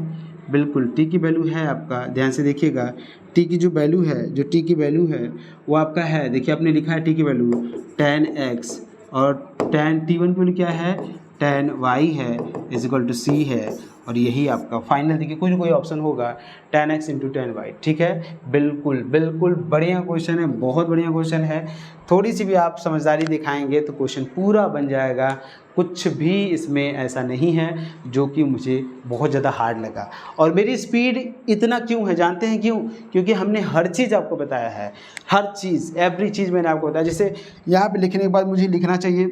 बिल्कुल t की वैल्यू है आपका, ध्यान से देखिएगा, t की जो वैल्यू है, जो t की वैल्यू है वो आपका है, देखिए आपने लिखा है t की वैल्यू tan x और tan t1 की वैल्यू क्या है, tan y है इज इक्वल टू c है और यही आपका फाइनल, देखिए कोई ना कोई ऑप्शन होगा tan x into tan y, ठीक है। बिल्कुल बिल्कुल बढ़िया क्वेश्चन है, बहुत बढ़िया क्वेश्चन है। थोड़ी सी भी आप समझदारी दिखाएंगे तो क्वेश्चन पूरा बन जाएगा, कुछ भी इसमें ऐसा नहीं है जो कि मुझे बहुत ज़्यादा हार्ड लगा। और मेरी स्पीड इतना क्यों है जानते हैं क्यों, क्योंकि हमने हर चीज़ आपको बताया है, हर चीज़, एवरी चीज़ मैंने आपको बताया। जैसे यहाँ पे लिखने के बाद मुझे लिखना चाहिए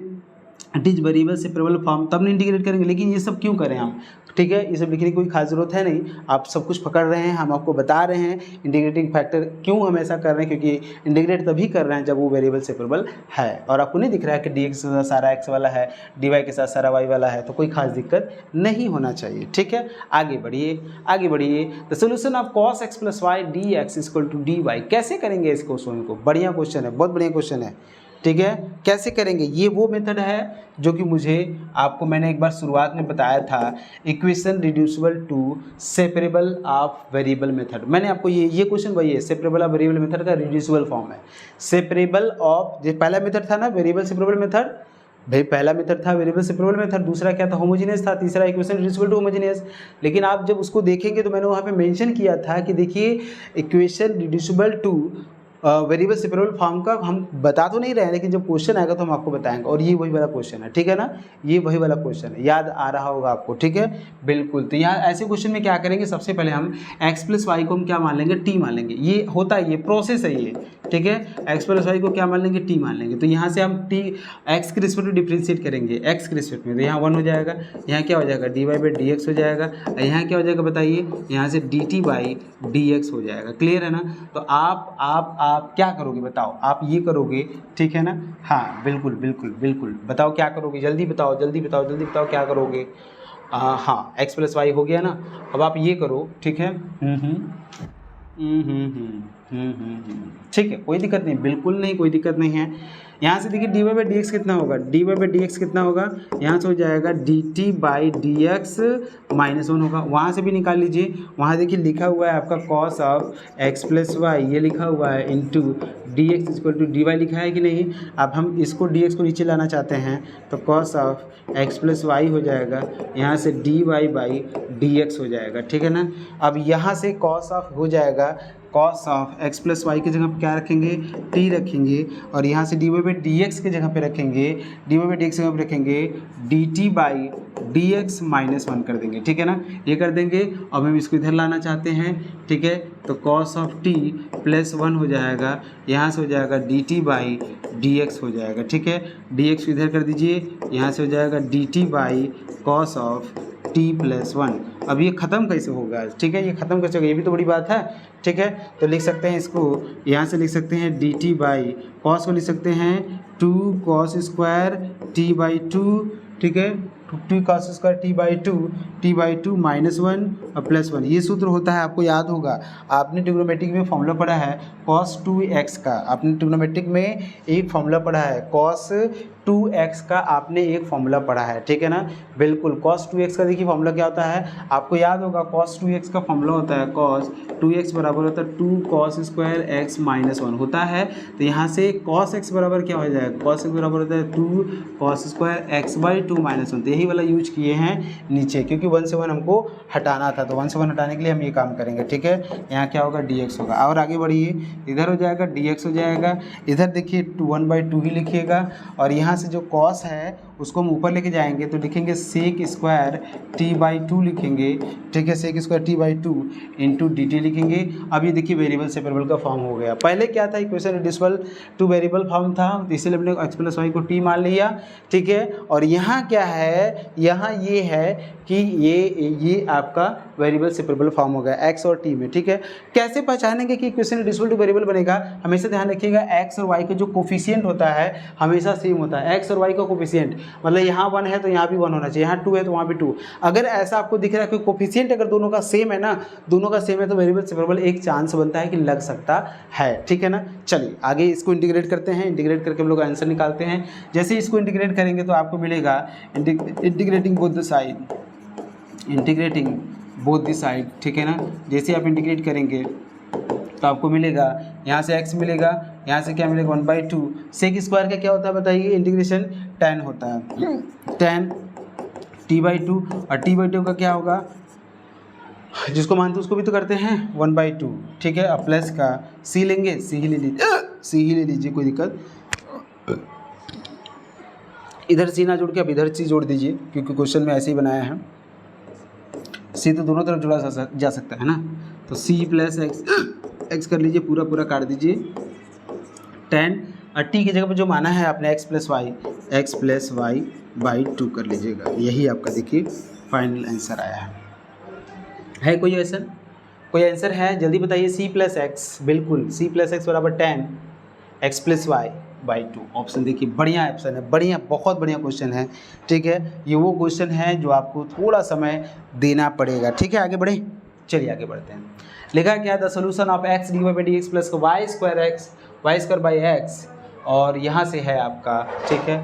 it is variable separable form, तब नहीं इंटीग्रेट करेंगे, लेकिन ये सब क्यों करें हम, ठीक है, ये सब लिखने की कोई खास ज़रूरत है नहीं। आप सब कुछ पकड़ रहे हैं, हम आपको बता रहे हैं इंटीग्रेटिंग फैक्टर क्यों हम ऐसा कर रहे हैं, क्योंकि इंटीग्रेट तभी कर रहे हैं जब वो वेरिएबल सेपरेबल है और आपको नहीं दिख रहा है कि डी एक्स के साथ सारा एक्स वाला है, डी वाई के साथ सारा वाई वाला है, तो कोई खास दिक्कत नहीं होना चाहिए, ठीक है। आगे बढ़िए, आगे बढ़िए। The solution of cos x plus y d x equal to d y, कैसे करेंगे इस क्वेश्चन को, बढ़िया क्वेश्चन है, बहुत बढ़िया क्वेश्चन है, ठीक है। कैसे करेंगे, ये वो मेथड है जो कि मुझे आपको मैंने एक बार शुरुआत में बताया था, equation reducible to separable of variable method. मैंने आपको ये क्वेश्चन वही है, सेपरेबल ऑफ वेरिएबल मेथड का रिड्यूसिबल फॉर्म है। सेपरेबल ऑफ, जो पहला मेथड था ना वेरिएबल सेपरेबल मेथड, भाई पहला मेथड था वेरिएबल सेपरेबल मेथड, दूसरा क्या था होमोजेनियस था, तीसरा इक्वेशन रिड्यूसिबल टू होमोजेनियस। लेकिन आप जब उसको देखेंगे तो मैंने वहाँ पे मेंशन किया था कि देखिए equation reducible two variable separable form का हम बता तो नहीं रहे हैं, लेकिन जब क्वेश्चन आएगा तो हम आपको बताएंगे। और ये वही वाला क्वेश्चन है, ठीक है ना, ये वही वाला क्वेश्चन है, याद आ रहा होगा आपको, ठीक है बिल्कुल। तो यहाँ ऐसे क्वेश्चन में क्या करेंगे, सबसे पहले हम x प्लस वाई को हम क्या मान लेंगे, t मान लेंगे। ये होता है, ये प्रोसेस है ये, ठीक है। x प्लस वाई को क्या मान लेंगे, t मान लेंगे। तो यहाँ से हम t x के रिस्पेक्ट में डिफ्रेंशिएट करेंगे, x के रिस्पेक्ट में, तो यहाँ 1 हो जाएगा, यहाँ क्या हो जाएगा dy बाई डी एक्स हो जाएगा, यहाँ क्या हो जाएगा बताइए, यहाँ से dt बाई डी एक्स हो जाएगा। क्लियर है ना। तो आप क्या करोगे बताओ, आप ये करोगे, ठीक है ना। हाँ बिल्कुल बिल्कुल बिल्कुल, बताओ क्या करोगे, जल्दी बताओ जल्दी बताओ जल्दी बताओ क्या करोगे। हाँ x प्लस वाई हो गया ना। अब आप ये करो, ठीक है। ठीक है, कोई दिक्कत नहीं, बिल्कुल नहीं, कोई दिक्कत नहीं है। यहाँ से देखिए d y by d x कितना होगा, d y by d x कितना होगा, यहाँ से हो जाएगा d t by d x -1 होगा। वहाँ से भी निकाल लीजिए, वहाँ देखिए लिखा हुआ है आपका cos of x plus y, ये लिखा हुआ है into d x equal to d y लिखा है कि नहीं। अब हम इसको डी एक्स को नीचे लाना चाहते हैं तो cos of x plus y हो जाएगा, यहाँ से d y by d x हो जाएगा, ठीक है ना। अब यहाँ से कॉस ऑफ हो जाएगा, cos of x plus y की जगह पर क्या रखेंगे, टी रखेंगे, और यहाँ से d y by d x की जगह पे रखेंगे, d y by d x की जगह पे रखेंगे d t by d x -1 कर देंगे, ठीक है ना। ये कर देंगे। अब हम इसको इधर लाना चाहते हैं, ठीक है, तो कॉस ऑफ टी +1 हो जाएगा, यहाँ से हो जाएगा d t by d x हो जाएगा, ठीक है। डी एक्स इधर कर दीजिए, यहाँ से हो जाएगा d t by cos of t+1। अब ये ख़त्म कैसे होगा, ठीक है, ये ख़त्म कैसे होगा, ये भी तो बड़ी बात है, ठीक है। तो लिख सकते हैं इसको, यहाँ से लिख सकते हैं डी टी बाई कॉस को लिख सकते हैं 2 cos स्क्वायर t/2, ठीक है, 2 cos स्क्वायर t/2 -1 और +1। ये सूत्र होता है, आपको याद होगा, आपने ट्रिग्नोमेट्रिक में फॉर्मूला पढ़ा है cos 2x का, आपने ट्रिग्नोमेट्रिक में एक फॉर्मूला पढ़ा है cos 2x का, आपने एक फॉर्मूला पढ़ा है, ठीक है ना। बिल्कुल cos 2x का देखिए फॉर्मूला क्या होता है, आपको याद होगा cos 2x का फॉर्मूला होता है cos 2x बराबर होता है 2 cos स्क्वायर x -1 होता है। तो यहाँ से cos x बराबर क्या हो जाएगा, cos x बराबर होता है 2 cos स्क्वायर x/2 -1। तो यही वाला यूज किए हैं नीचे, क्योंकि 1 से 1 हमको हटाना था, तो 1 से 1 हटाने के लिए हम ये काम करेंगे, ठीक है। यहाँ क्या होगा dx होगा, और आगे बढ़िए, इधर हो जाएगा dx हो जाएगा, इधर देखिए 1/2 ही लिखिएगा, और यहाँ से जो cos है उसको हम ऊपर लेके जाएंगे तो लिखेंगे सेक स्क्वायर t/2 लिखेंगे, ठीक है, sec square t/2 into d t लिखेंगे। अब ये देखिए वेरिएबल सेपरेबल का फॉर्म हो गया। पहले क्या था, equation reducible two variable form था, तो इसलिए हमने x प्लस वाई को t मान लिया, ठीक है। और यहाँ क्या है, यहाँ ये है कि ये आपका वेरिएबल सेपरेबल फॉर्म हो गया x और t में, ठीक है। कैसे पहचानेंगे कि इक्वेशन रिड्यूसिबल टू वेरिएबल बनेगा, हमेशा ध्यान रखिएगा x और y का जो कोफिशिएंट होता है हमेशा सेम होता है। x और y का कोफिशिएंट मतलब यहाँ 1 है तो यहाँ भी 1 होना चाहिए, यहाँ 2 है तो वहाँ भी 2। अगर ऐसा आपको दिख रहा है कि कोफिशिएंट अगर दोनों का सेम है ना, दोनों का सेम है, तो वेरिएबल सेपरेबल एक चांस बनता है कि लग सकता है, ठीक है ना। चलिए आगे इसको इंटीग्रेट करते हैं, इंटीग्रेट करके हम लोग आंसर निकालते हैं। जैसे इसको इंटीग्रेट करेंगे तो आपको मिलेगा integrating both the side, integrating both the side, ठीक है ना। जैसे आप इंटीग्रेट करेंगे तो आपको मिलेगा, यहाँ से x मिलेगा, यहाँ से क्या मिलेगा 1/2। सेक स्क्वायर का क्या होता है बताइए, इंटीग्रेशन tan होता है, tan t/2, और t/2 का क्या होगा, जिसको मानते उसको भी तो करते हैं 1/2, ठीक है। अब प्लस का c लेंगे, c ही ले लीजिए, कोई दिक्कत, इधर c ना जोड़ के अब इधर c जोड़ दीजिए, क्योंकि क्वेश्चन में ऐसे ही बनाया है, c तो दोनों तरफ जोड़ा जा सकता है ना। तो c प्लस x कर लीजिए, पूरा काट दीजिए, tan और t की जगह पर जो माना है आपने x प्लस वाई बाई 2 कर लीजिएगा। यही आपका देखिए फाइनल आंसर आया है कोई आंसर, कोई आंसर है जल्दी बताइए। c प्लस एक्स, बिल्कुल c प्लस एक्स बराबर tan x plus y by 2। Option देखिए बढ़िया ऑप्शन है, बढ़िया, बहुत बढ़िया क्वेश्चन है, ठीक है। ये वो क्वेश्चन है जो आपको थोड़ा समय देना पड़ेगा, ठीक है। आगे बढ़े, चलिए आगे बढ़ते हैं। लिखा क्या, the solution of x d y by d x plus y square by x, और यहाँ से है आपका, ठीक है,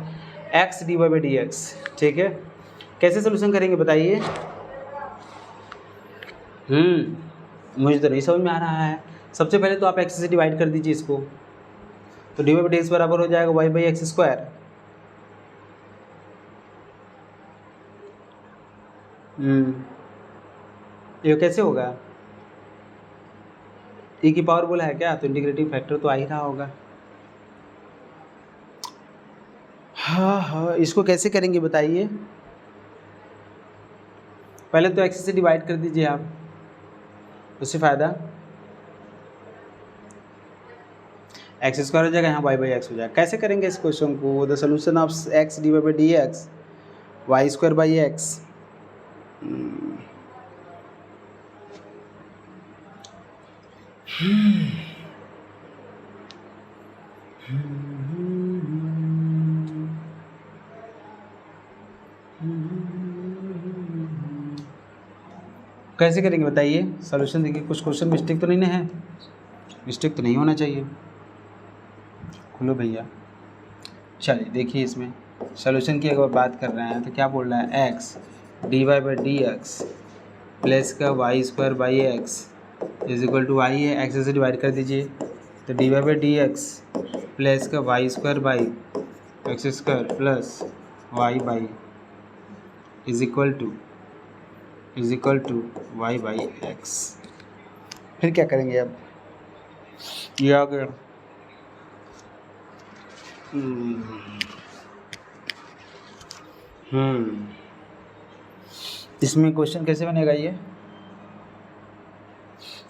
x d y by d x, ठीक है। कैसे सोल्यूशन करेंगे बताइए, मुझे तो नहीं समझ में आ रहा है। सबसे पहले तो आप x से डिवाइड कर दीजिए इसको, तो d y by d x बराबर हो जाएगा y बाई एक्स स्क्वायर, ये कैसे होगा? e की पावर बोला है क्या, तो इंटीग्रेटिंग फैक्टर तो आ ही रहा होगा। हाँ, इसको कैसे करेंगे बताइए? पहले तो x से डिवाइड कर दीजिए आप, उससे फ़ायदा एक्स स्क्वायर हो जाएगा, यहाँ वाई बाई एक्स हो जाएगा। कैसे करेंगे इस क्वेश्चन को? The solution of x d y by d x y square by x. कैसे करेंगे बताइए? सॉल्यूशन देखिए, कुछ क्वेश्चन मिस्टेक तो नहीं ना है? मिस्टेक तो नहीं होना चाहिए। खुलो भैया, चलिए देखिए इसमें सॉल्यूशन की अगर बात कर रहे हैं तो क्या बोल रहा है, x d y by d x plus का y square by x is equal to y है, एक्स से डिवाइड कर दीजिए तो d y by d x plus का y square by x square plus y by is equal to y by x. फिर क्या करेंगे अब? ये आ गया। इसमें क्वेश्चन कैसे बनेगा? ये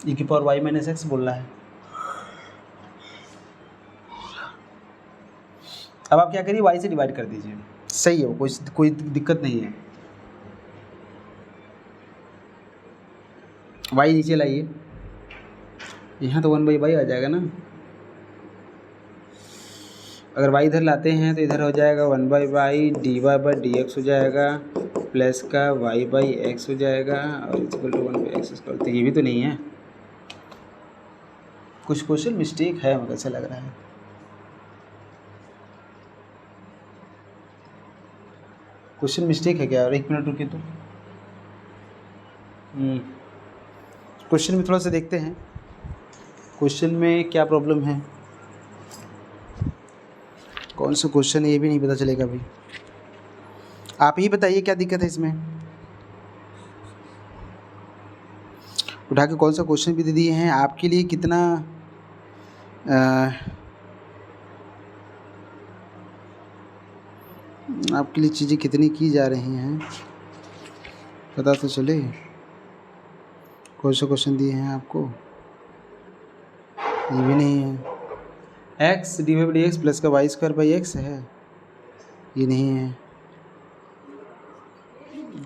e की पावर वाई माइनस एक्स बोल रहा है। अब आप क्या करिए, y से डिवाइड कर दीजिए, सही है वो, कोई दिक्कत नहीं है। y नीचे लाइए, यहाँ तो 1/y आ जाएगा ना। अगर y इधर लाते हैं तो इधर हो जाएगा 1/y dy by d x हो जाएगा प्लस का y बाई एक्स हो जाएगा और इक्वल टू 1/x स्क्वायर। तो ये भी तो नहीं है, कुछ क्वेश्चन मिस्टेक है, मुझे ऐसा लग रहा है। क्वेश्चन मिस्टेक है क्या? और 1 मिनट रुकिए तो क्वेश्चन में थोड़ा सा देखते हैं, क्वेश्चन में क्या प्रॉब्लम है, कौन सा क्वेश्चन है ये भी नहीं पता चलेगा अभी। आप ही बताइए क्या दिक्कत है इसमें। उठा के कौन सा क्वेश्चन भी दे दिए हैं आपके लिए, कितना आपके लिए चीज़ें कितनी की जा रही हैं पता तो चले। कौन सा क्वेश्चन दिए हैं आपको, ये भी नहीं है। X d y by d x plus का वाई स्क्वायर बाई एक्स है, ये नहीं है।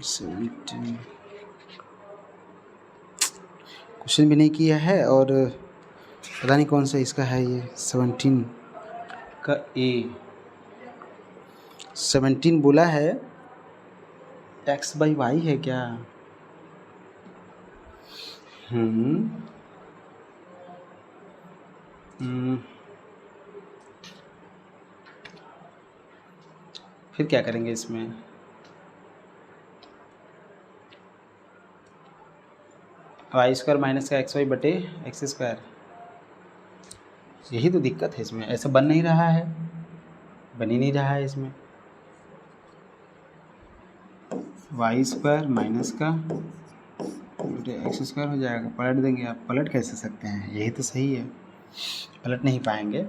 17 क्वेश्चन भी नहीं किया है और पता नहीं कौन सा इसका है ये 17 का ए। 17 बोला है, एक्स बाई वाई है क्या? फिर क्या करेंगे इसमें? वाई स्क्वायर माइनस का एक्स वाई बटे एक्स स्क्वायर, यही तो दिक्कत है इसमें। ऐसा बन नहीं रहा है, बन ही नहीं रहा है इसमें। वाई स्क्वायर माइनस का बटे एक्स स्क्वायर हो जाएगा, पलट देंगे आप। पलट कैसे सकते हैं? यही तो सही है, पलट नहीं पाएंगे।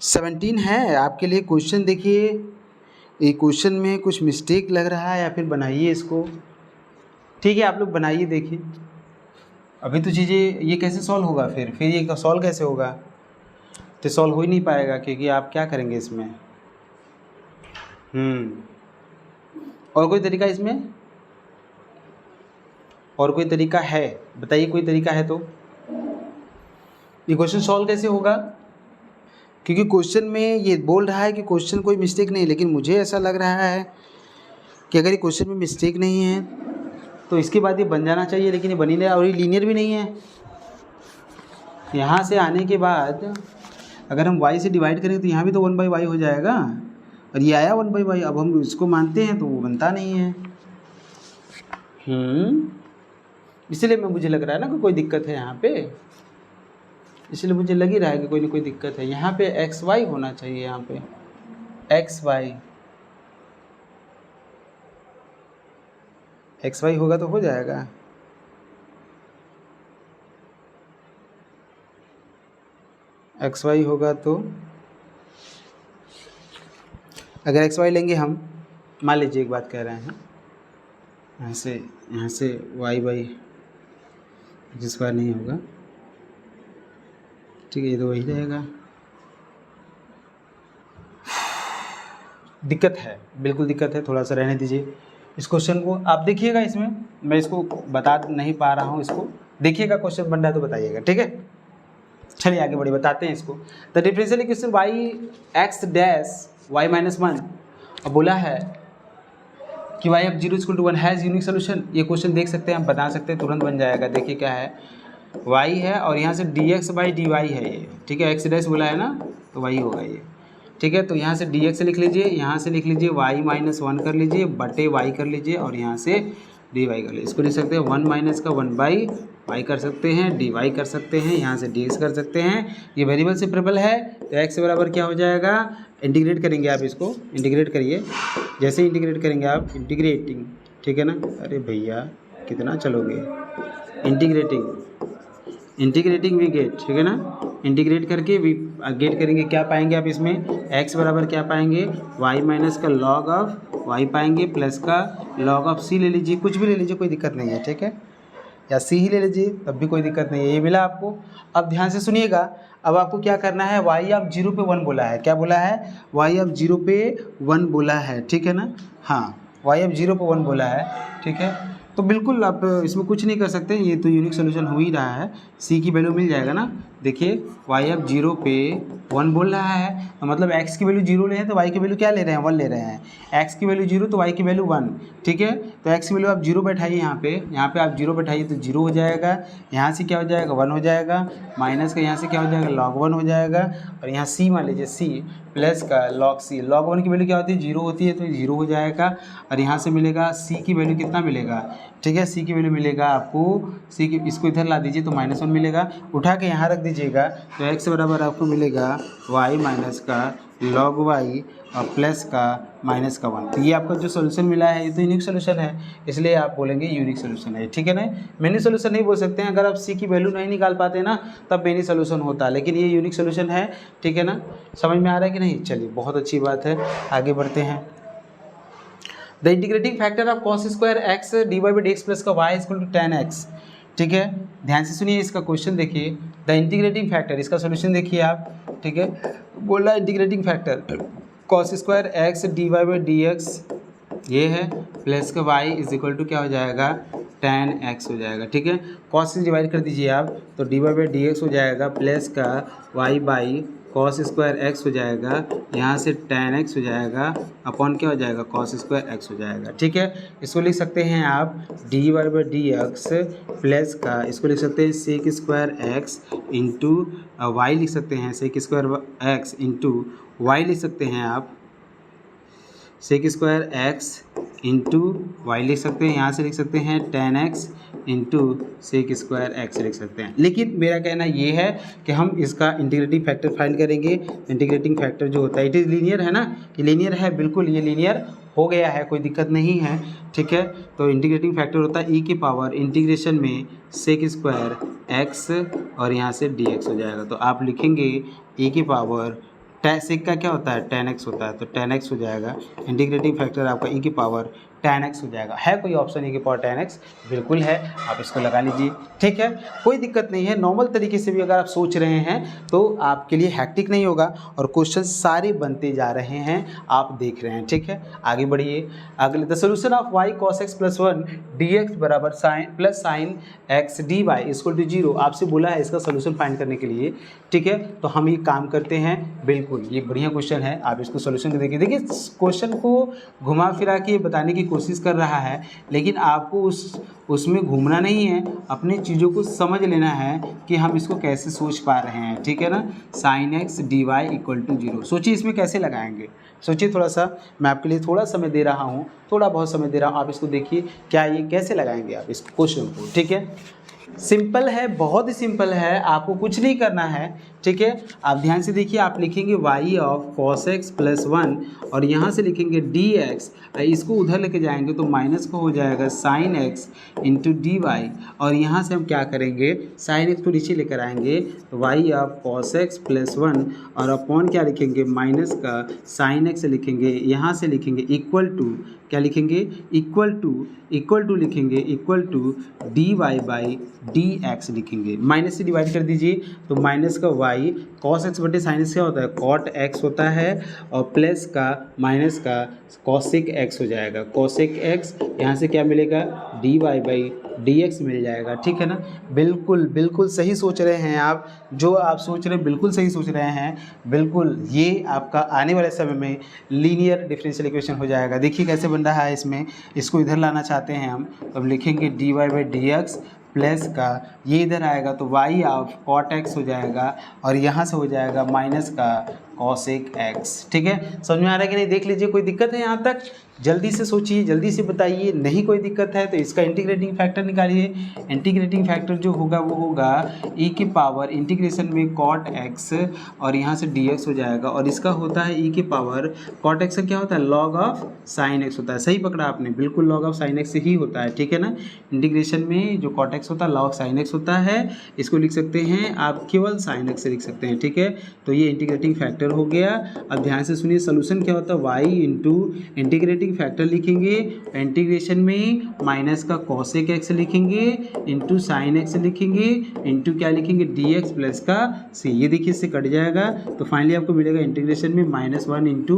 17 है आपके लिए क्वेश्चन। देखिए ये क्वेश्चन में कुछ मिस्टेक लग रहा है, या फिर बनाइए इसको। ठीक है, आप लोग बनाइए, देखिए अभी तो चीज़ें ये कैसे सॉल्व होगा, फिर ये सॉल्व कैसे होगा? तो सॉल्व हो ही नहीं पाएगा, क्योंकि आप क्या करेंगे इसमें। और कोई तरीका इसमें? और कोई तरीका है? बताइए, कोई तरीका है तो। ये क्वेश्चन सॉल्व कैसे होगा? क्योंकि क्वेश्चन में ये बोल रहा है कि क्वेश्चन कोई मिस्टेक नहीं, लेकिन मुझे ऐसा लग रहा है कि अगर ये क्वेश्चन में मिस्टेक नहीं है तो इसके बाद ये बन जाना चाहिए, लेकिन ये बनी नहीं, और ये लीनियर भी नहीं है। यहाँ से आने के बाद अगर हम y से डिवाइड करेंगे तो यहाँ भी तो 1/y हो जाएगा, और ये आया 1/y। अब हम इसको मानते हैं तो वो बनता नहीं है। इसलिए मुझे लग रहा है ना कि कोई दिक्कत है यहाँ पे, इसलिए मुझे लग ही रहा है कि कोई ना कोई दिक्कत है। यहाँ पे xy होना चाहिए, यहाँ पे एक्स वाई होगा तो हो जाएगा। एक्स वाई होगा तो अगर एक्स वाई लेंगे हम, मान लीजिए एक बात कह रहे हैं, यहाँ से वाई बाई जिस बार नहीं होगा, ठीक है, ये तो वही रहेगा। दिक्कत है, बिल्कुल दिक्कत है, थोड़ा सा रहने दीजिए इस क्वेश्चन को। आप देखिएगा, इसमें मैं इसको बता नहीं पा रहा हूँ, इसको देखिएगा, क्वेश्चन बन रहा है तो बताइएगा, ठीक है। चलिए आगे बढ़िए, बताते हैं इसको। The differential equation y x dash y minus one, अब बोला है कि y of 0 equal to 1 has unique solution. ये क्वेश्चन देख सकते हैं, हम बता सकते हैं, तुरंत बन जाएगा। देखिए क्या है, y है और यहाँ से dx बाई dy है ये, ठीक है, x डैश बोला है ना, तो y होगा ये, ठीक है। तो यहाँ से dx लिख लीजिए, यहाँ से लिख लीजिए y माइनस 1 कर लीजिए, बटे y कर लीजिए, और यहाँ से dy कर लीजिए। इसको लिख सकते हैं 1 माइनस का 1 बाई y कर सकते हैं, dy कर सकते हैं, यहाँ से dx कर सकते हैं। ये वेरिएबल सेपरेबल है, तो x बराबर क्या हो जाएगा, इंटीग्रेट करेंगे आप, इसको इंटीग्रेट करिए। जैसे इंटीग्रेट करेंगे आप, इंटीग्रेटिंग, ठीक है ना, अरे भैया कितना चलोगे, इंटीग्रेटिंग वी गेट, ठीक है ना, इंटीग्रेट करके वी गेट करेंगे, क्या पाएंगे आप इसमें, x बराबर क्या पाएंगे, y माइनस का लॉग ऑफ y पाएंगे, प्लस का लॉग ऑफ c ले लीजिए, कुछ भी ले लीजिए, कोई दिक्कत नहीं है, ठीक है, या c ही ले लीजिए तब भी कोई दिक्कत नहीं है, ये मिला आपको। अब ध्यान से सुनिएगा, अब आपको क्या करना है, y ऑफ 0 पे 1 बोला है, क्या बोला है, y ऑफ 0 पे 1 बोला है, ठीक है ना, हाँ, y ऑफ 0 पे 1 बोला है, ठीक है। तो बिल्कुल आप इसमें कुछ नहीं कर सकते, ये तो यूनिक सोल्यूशन हो ही रहा है, c की वैल्यू मिल जाएगा ना। देखिए y ऑफ 0 पे 1 बोल रहा है, तो मतलब x की वैल्यू 0 ले हैं तो y की वैल्यू क्या ले रहे हैं, 1 ले रहे हैं, x की वैल्यू 0 तो y की वैल्यू 1, ठीक है। तो x की वैल्यू आप 0 बैठाइए, यहाँ पे आप 0 बैठाइए तो 0 हो जाएगा, यहाँ से क्या हो जाएगा, 1 हो जाएगा, माइनस का यहाँ से क्या हो जाएगा, log 1 हो जाएगा, और यहाँ c मान लीजिए c प्लस का log 1 की वैल्यू क्या होती है, 0 होती है, तो 0 हो जाएगा, और यहाँ से मिलेगा c की वैल्यू कितना मिलेगा, ठीक है, c की वैल्यू मिलेगा आपको, c की, इसको इधर ला दीजिए तो -1 मिलेगा, उठा के यहाँ रख दीजिएगा, तो x बराबर आपको मिलेगा y माइनस का log y और प्लस का माइनस का 1। तो ये आपका जो सोल्यूशन मिला है ये तो यूनिक सोल्यूशन है, इसलिए आप बोलेंगे यूनिक सोल्यूशन है, ठीक है ना। मेनी सोल्यूशन नहीं बोल सकते हैं, अगर आप c की वैल्यू नहीं निकाल पाते ना तब मेनी सोल्यूशन होता है, लेकिन ये यूनिक सोल्यूशन है, ठीक है ना। समझ में आ रहा है कि नहीं, चलिए बहुत अच्छी बात है, आगे बढ़ते हैं। The integrating factor of cos square x d y by d x plus का y इक्वल टू 10x, ठीक है। ध्यान से सुनिए इसका क्वेश्चन, देखिए द इंटीग्रेटिंग फैक्टर, इसका सोल्यूशन देखिए आप, ठीक है। बोल रहा है integrating factor cos square x d y by d x ये है, प्लस का y इज इक्वल टू क्या हो जाएगा, 10x हो जाएगा, ठीक है। cos से डिवाइड कर दीजिए आप, तो d y by d x हो जाएगा, प्लस का y by cos square x हो जाएगा, यहाँ से 10x हो जाएगा, अपॉन क्या हो जाएगा, cos स्क्वायर एक्स हो जाएगा, ठीक है। इसको लिख सकते हैं आप d y by d x plus का, इसको लिख सकते हैं sec square x into y, लिख सकते हैं sec square x into y, लिख सकते हैं आप sec square x into y लिख सकते हैं, यहाँ से लिख सकते हैं 10x into sec square x लिख सकते हैं। लेकिन मेरा कहना ये है कि हम इसका इंटीग्रेटिंग फैक्टर फाइंड करेंगे। इंटीग्रेटिंग फैक्टर जो होता है, इट इज़ लीनियर है ना, ये लीनियर है, बिल्कुल ये लीनियर हो गया है, कोई दिक्कत नहीं है, ठीक है। तो इंटीग्रेटिंग फैक्टर होता है ई की पावर इंटीग्रेशन में सेक स्क्वायर एक्स और यहाँ से डी एक्स हो जाएगा, तो आप लिखेंगे ई की पावर सेक का क्या होता है 10x होता है, तो 10x हो जाएगा। इंटीग्रेटिंग फैक्टर आपका ई की पावर 10x हो जाएगा। है कोई ऑप्शन ई की पावर 10x? बिल्कुल है, आप इसको लगा लीजिए, ठीक है, कोई दिक्कत नहीं है। नॉर्मल तरीके से भी अगर आप सोच रहे हैं तो आपके लिए हैक्टिक नहीं होगा और क्वेश्चन सारे बनते जा रहे हैं, आप देख रहे हैं, ठीक है। आगे बढ़िए, अगले the solution of y cos x plus 1 dx बराबर sine plus sine x dy equal to 0। आपसे बोला है इसका सोल्यूशन फाइंड करने के लिए, ठीक है। तो हम ये काम करते हैं, बिल्कुल ये बढ़िया क्वेश्चन है, आप इसको सोल्यूशन देखिए। देखिए क्वेश्चन को घुमा फिरा के बताने की कोशिश कर रहा है, लेकिन आपको उसमें घूमना नहीं है, अपनी चीज़ों को समझ लेना है कि हम इसको कैसे सोच पा रहे हैं, ठीक है ना। Sine x d y equal to 0, सोचिए इसमें कैसे लगाएंगे, सोचिए थोड़ा सा, मैं आपके लिए थोड़ा समय दे रहा हूँ, थोड़ा बहुत समय दे रहा हूँ, आप इसको देखिए क्या ये कैसे लगाएंगे आप इस क्वेश्चन को, ठीक है। सिंपल है, बहुत ही सिंपल है, आपको कुछ नहीं करना है, ठीक है। आप ध्यान से देखिए, आप लिखेंगे y of cos x plus 1 और यहाँ से लिखेंगे dx, इसको उधर लेके जाएंगे तो माइनस को हो जाएगा sin x into d y, और यहाँ से हम क्या करेंगे sin x को नीचे लेकर आएंगे तो y of cos x plus 1 और अपॉन क्या लिखेंगे माइनस का sin x लिखेंगे, यहाँ से लिखेंगे इक्वल टू, क्या लिखेंगे इक्वल टू लिखेंगे equal to d y by d x लिखेंगे, माइनस से डिवाइड कर दीजिए तो माइनस का y cos x बटे sin x क्या होता है cot x होता है, और प्लस का माइनस का cosec x हो जाएगा, cosec x यहाँ से क्या मिलेगा dy बाई dx मिल जाएगा, ठीक है ना। बिल्कुल बिल्कुल सही सोच रहे हैं आप, जो आप सोच रहे हैं बिल्कुल सही सोच रहे हैं, बिल्कुल ये आपका आने वाले समय में लीनियर डिफरेंशियल इक्वेशन हो जाएगा। देखिए कैसे बन रहा है, इसमें इसको इधर लाना चाहते हैं हम, तो अब लिखेंगे dy बाई dx प्लस का ये इधर आएगा तो y ऑफ cot x हो जाएगा, और यहाँ से हो जाएगा माइनस का cosec x, ठीक है। समझ में आ रहा है कि नहीं, देख लीजिए कोई दिक्कत है यहाँ तक, जल्दी से सोचिए, जल्दी से बताइए, नहीं कोई दिक्कत है तो इसका इंटीग्रेटिंग फैक्टर निकालिए। इंटीग्रेटिंग फैक्टर जो होगा वो होगा e की पावर इंटीग्रेशन में cot x और यहाँ से dx हो जाएगा, और इसका होता है e की पावर cot x क्या होता है log ऑफ sin x होता है, सही पकड़ा आपने, बिल्कुल log ऑफ sin x ही होता है, ठीक है ना। इंटीग्रेशन में जो cot x होता है log sin x होता है, इसको लिख सकते हैं आप केवल sin x से लिख सकते हैं, ठीक है। तो ये इंटीग्रेटिंग फैक्टर हो गया। अब ध्यान से सुनिए, सोल्यूशन क्या होता है y इंटू इंटीग्रेटिंग फैक्टर लिखेंगे, इंटीग्रेशन में माइनस का cosec x लिखेंगे इंटू sin x लिखेंगे इंटू क्या लिखेंगे dx प्लस का c, ये देखिए इससे कट जाएगा तो फाइनली आपको मिलेगा इंटीग्रेशन में -1 इंटू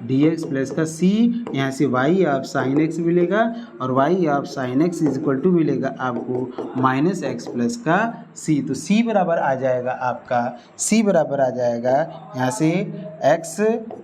dx प्लस का c, यहाँ से y ऑफ sin x मिलेगा और y of sin x is equal to मिलेगा आपको -x प्लस का c, तो c बराबर आ जाएगा आपका, c बराबर आ जाएगा यहाँ से x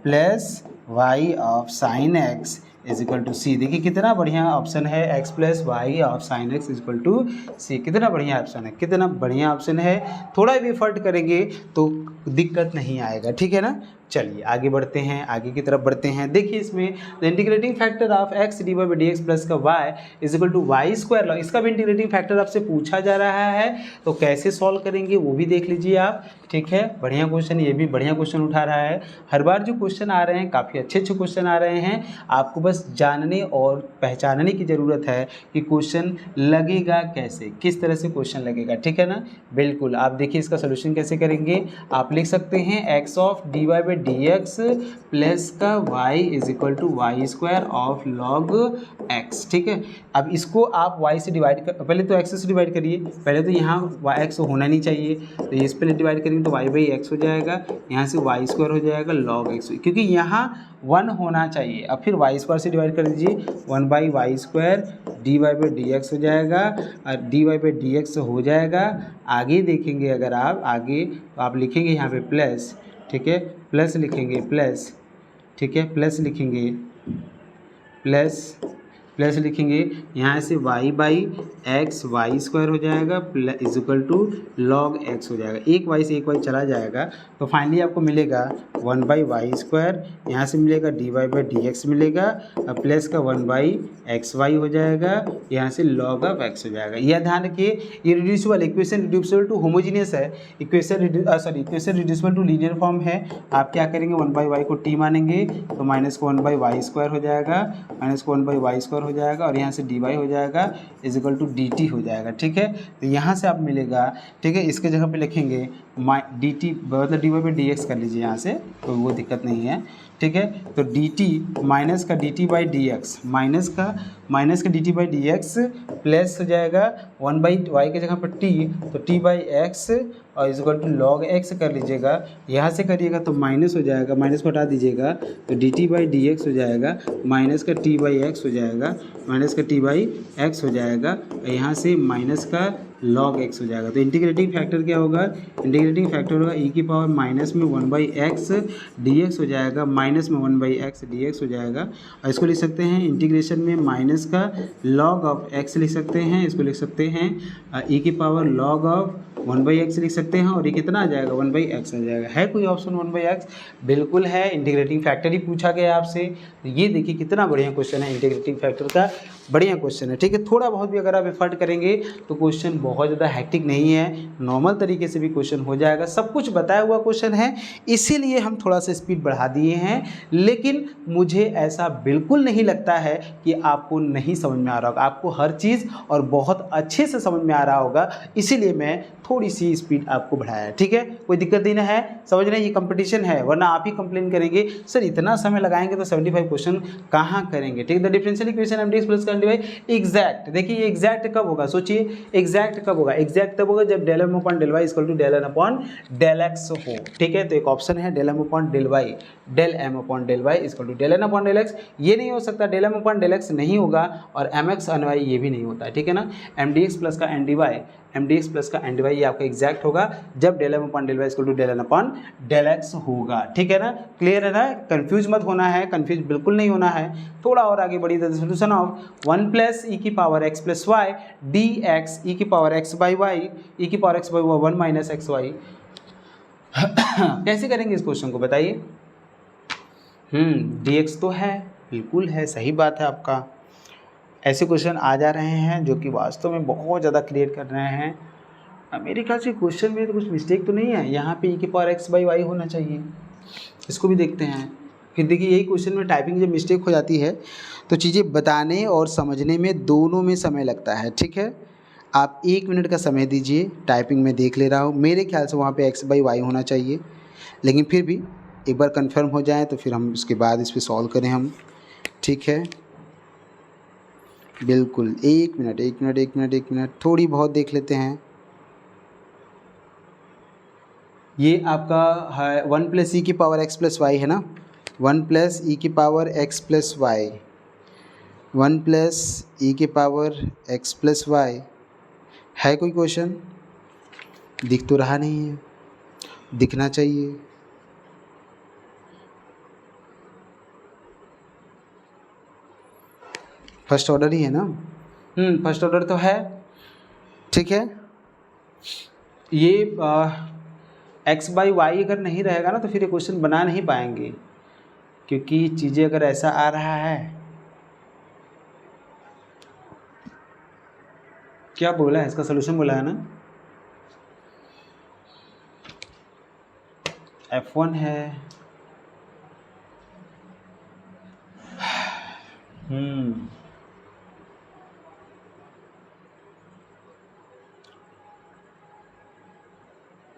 plus y of sin x is equal to c. देखिए कितना बढ़िया ऑप्शन है, x plus y of sine x is equal to c, कितना बढ़िया ऑप्शन है, कितना बढ़िया ऑप्शन है। थोड़ा भी एफर्ट करेंगे तो दिक्कत नहीं आएगा, ठीक है ना। चलिए आगे बढ़ते हैं, आगे की तरफ बढ़ते हैं। देखिए इसमें the integrating factor of x d by d x plus का y is equal to y square log, इसका भी इंटीग्रेटिंग फैक्टर आपसे पूछा जा रहा है, तो कैसे सॉल्व करेंगे वो भी देख लीजिए आप, ठीक है। बढ़िया क्वेश्चन, ये भी बढ़िया क्वेश्चन उठा रहा है। हर बार जो क्वेश्चन आ रहे हैं काफ़ी अच्छे अच्छे क्वेश्चन आ रहे हैं, आपको बस जानने और पहचानने की ज़रूरत है कि क्वेश्चन लगेगा कैसे, किस तरह से क्वेश्चन लगेगा, ठीक है ना। बिल्कुल आप देखिए इसका सोल्यूशन कैसे करेंगे, आप लिख सकते हैं x of d y by d x plus का y is equal to y square of log x, ठीक है। अब इसको आप y से डिवाइड कर, पहले तो x से डिवाइड करिए, पहले तो यहाँ x होना नहीं चाहिए, तो इस पर डिवाइड करेंगे तो y बाई एक्स हो जाएगा, यहाँ से वाई स्क्वायर हो जाएगा लॉग x, क्योंकि यहाँ 1 होना चाहिए। अब फिर वाई स्क्वायर से डिवाइड कर दीजिए, 1 by y square d y by d x हो जाएगा, और d y by d x हो जाएगा। आगे देखेंगे अगर आप आगे तो आप लिखेंगे यहाँ पे प्लस, ठीक है, प्लस लिखेंगे प्लस, ठीक है, प्लस लिखेंगे प्लस लिखेंगे, यहाँ से y by x y square हो जाएगा is equal to log x हो जाएगा, एक y से एक y चला जाएगा, तो फाइनली आपको मिलेगा 1 बाई वाई स्क्वायर, यहाँ से मिलेगा d y by d x मिलेगा, अब प्लस का 1 बाई एक्स वाई हो जाएगा, यहाँ से लॉग ऑफ x हो जाएगा। यह ध्यान रखिए ये reducible, equation reducible to homogeneous है, equation reducible to linear form है। आप क्या करेंगे 1 बाई वाई को t मानेंगे तो माइनस को 1 बाई वाई स्क्वायर हो जाएगा, माइनस को 1 बाई वाई स्क्वायर हो जाएगा, और यहाँ से डी वाई हो जाएगा is equal to d t हो जाएगा, ठीक है। तो यहाँ से आप मिलेगा, ठीक है, इसके जगह पे लिखेंगे डी टी मतलब d y by d x कर लीजिए यहाँ से, तो वो दिक्कत नहीं है, ठीक है। तो डी टी माइनस का d t by d x, minus का d t by d x plus हो जाएगा 1 बाई वाई के जगह पर टी, तो टी बाई एक्स और is equal to log x कर लीजिएगा, यहाँ से करिएगा तो माइनस हो जाएगा, माइनस को हटा दीजिएगा तो d t by d x हो जाएगा, माइनस का टी बाई एक्स हो जाएगा, माइनस का टी बाई एक्स हो जाएगा, और यहाँ से माइनस का log x हो जाएगा। तो इंटीग्रेटिंग फैक्टर क्या होगा, इंटीग्रेटिंग फैक्टर होगा e की पावर माइनस में 1 बाई एक्स डी एक्स हो जाएगा, माइनस में 1 बाई एक्स डी एक्स हो जाएगा, और इसको लिख सकते हैं इंटीग्रेशन में माइनस का log ऑफ x लिख सकते हैं, इसको लिख सकते हैं e की power log of 1 by x लिख सकते हैं, और ये कितना आ जाएगा 1 बाई एक्स आ जाएगा। है कोई ऑप्शन 1 बाई एक्स? बिल्कुल है, इंटीग्रेटिंग फैक्टर ही पूछा गया आपसे। तो ये देखिए कितना बढ़िया क्वेश्चन है इंटीग्रेटिंग फैक्टर का, बढ़िया क्वेश्चन है, ठीक है। थोड़ा बहुत भी अगर आप एफर्ट करेंगे तो क्वेश्चन बहुत ज़्यादा हैक्टिक नहीं है, नॉर्मल तरीके से भी क्वेश्चन हो जाएगा। सब कुछ बताया हुआ क्वेश्चन है, इसीलिए हम थोड़ा सा स्पीड बढ़ा दिए हैं। लेकिन मुझे ऐसा बिल्कुल नहीं लगता है कि आपको नहीं समझ में आ रहा होगा, आपको हर चीज़ और बहुत अच्छे से समझ में आ रहा होगा, इसीलिए मैं थोड़ी सी स्पीड आपको बढ़ाया, ठीक है। कोई दिक्कत नहीं है, समझ रहे हैं, ये कंपटीशन है, वरना आप ही कंप्लेन करेंगे सर इतना समय लगाएंगे तो 75 क्वेश्चन कहाँ करेंगे, ठीक है। The differential equation mdx plus का dy एग्जैक्ट, देखिए ये एग्जैक्ट कब होगा, सोचिए एग्जैक्ट कब होगा, एग्जैक्ट तब होगा जब del m upon del y equal to del n upon del x हो, ठीक है। तो एक ऑप्शन है del m upon del y equal to del n upon del x, ये नहीं हो सकता, del m upon del x नहीं होगा, और mx and y ये भी नहीं होता है, ठीक है ना। mdx प्लस का dy ये आपका एग्जैक्ट होगा जब del m upon del y equal to del n upon del x होगा, ठीक है ना। क्लियर है ना, कंफ्यूज मत होना है, कंफ्यूज बिल्कुल नहीं होना है। थोड़ा और आगे बढ़ी, the solution of 1 plus e की power x plus y d x e की power x by y e की power x by 1 minus x y. कैसे करेंगे इस क्वेश्चन को बताइए। dx तो है, बिल्कुल है, सही बात है आपका। ऐसे क्वेश्चन आ जा रहे हैं जो कि वास्तव में बहुत ज़्यादा क्रिएट कर रहे हैं। मेरे ख्याल से क्वेश्चन में तो कुछ मिस्टेक तो नहीं है, यहाँ पे ई की पावर x बाई वाई होना चाहिए, इसको भी देखते हैं। फिर देखिए यही क्वेश्चन में टाइपिंग जब मिस्टेक हो जाती है तो चीज़ें बताने और समझने में दोनों में समय लगता है, ठीक है। आप 1 मिनट का समय दीजिए, टाइपिंग में देख ले रहा हूँ, मेरे ख्याल से वहाँ पे x बाई वाई होना चाहिए, लेकिन फिर भी एक बार कंफर्म हो जाए तो फिर हम उसके बाद इस पर सॉल्व करें हम, ठीक है। बिल्कुल 1 मिनट थोड़ी बहुत देख लेते हैं। ये आपका है 1 प्लस ई की पावर x प्लस वाई है ना, 1 प्लस ई की power x plus y, 1 plus e की पावर x प्लस वाई है। कोई क्वेश्चन दिख तो रहा नहीं है, दिखना चाहिए। फर्स्ट ऑर्डर ही है ना, फर्स्ट ऑर्डर तो है, ठीक है। ये x बाई वाई अगर नहीं रहेगा ना तो फिर ये क्वेश्चन बना नहीं पाएंगे, क्योंकि चीज़ें अगर ऐसा आ रहा है, क्या बोला है, इसका सोल्यूशन बोला है ना, f1 है,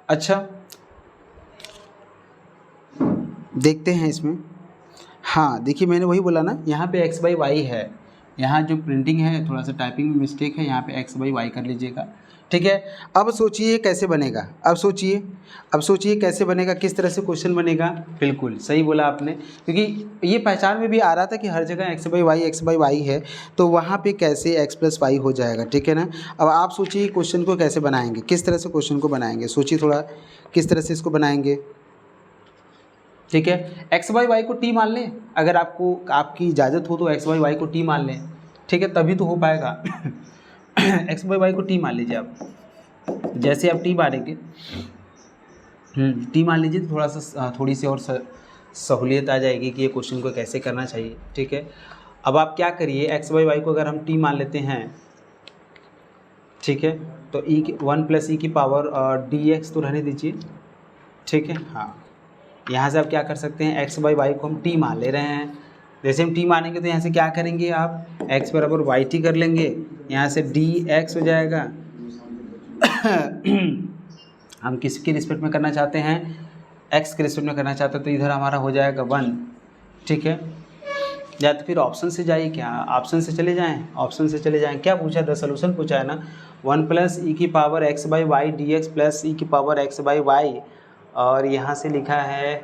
अच्छा देखते हैं इसमें। हाँ देखिए मैंने वही बोला ना, यहाँ पे x बाई वाई है, यहाँ जो प्रिंटिंग है थोड़ा सा टाइपिंग में मिस्टेक है, यहाँ पे x बाई वाई कर लीजिएगा, ठीक है। अब सोचिए कैसे बनेगा, अब सोचिए कैसे बनेगा, किस तरह से क्वेश्चन बनेगा। बिल्कुल सही बोला आपने, क्योंकि ये पहचान में भी आ रहा था कि हर जगह x बाई वाई है, तो वहाँ पे कैसे x प्लस वाई हो जाएगा, ठीक है ना। अब आप सोचिए क्वेश्चन को कैसे बनाएंगे, किस तरह से क्वेश्चन को बनाएंगे, सोचिए थोड़ा किस तरह से इसको बनाएंगे, ठीक है। x बाई वाई को t मान लें, अगर आपकी इजाज़त हो तो x बाई वाई को t मान लें, ठीक है, तभी तो हो पाएगा। x बाई वाई को t मान लीजिए आप, जैसे आप t मानेंगे, t मान लीजिए तो थोड़ी सी और सहूलियत आ जाएगी कि ये क्वेश्चन को कैसे करना चाहिए, ठीक है। अब आप क्या करिए, x बाई वाई को अगर हम t मान लेते हैं, ठीक है, तो 1 प्लस ई की पावर dx तो रहने दीजिए, ठीक है। हाँ यहाँ से आप क्या कर सकते हैं, x बाई वाई को हम t मान ले रहे हैं, जैसे हम t मानेंगे तो यहाँ से क्या करेंगे आप, x बराबर वाई टी कर लेंगे, यहाँ से dx हो जाएगा। हम किसके रिस्पेक्ट में करना चाहते हैं, x के रिस्पेक्ट में करना चाहते हैं, तो इधर हमारा हो जाएगा 1, ठीक है। या तो फिर ऑप्शन से जाइए, क्या ऑप्शन से चले जाएं, क्या पूछा था, सोल्यूशन पूछा है ना, 1 प्लस ई की power x by y d x plus e की पावर x बाई वाई, और यहाँ से लिखा है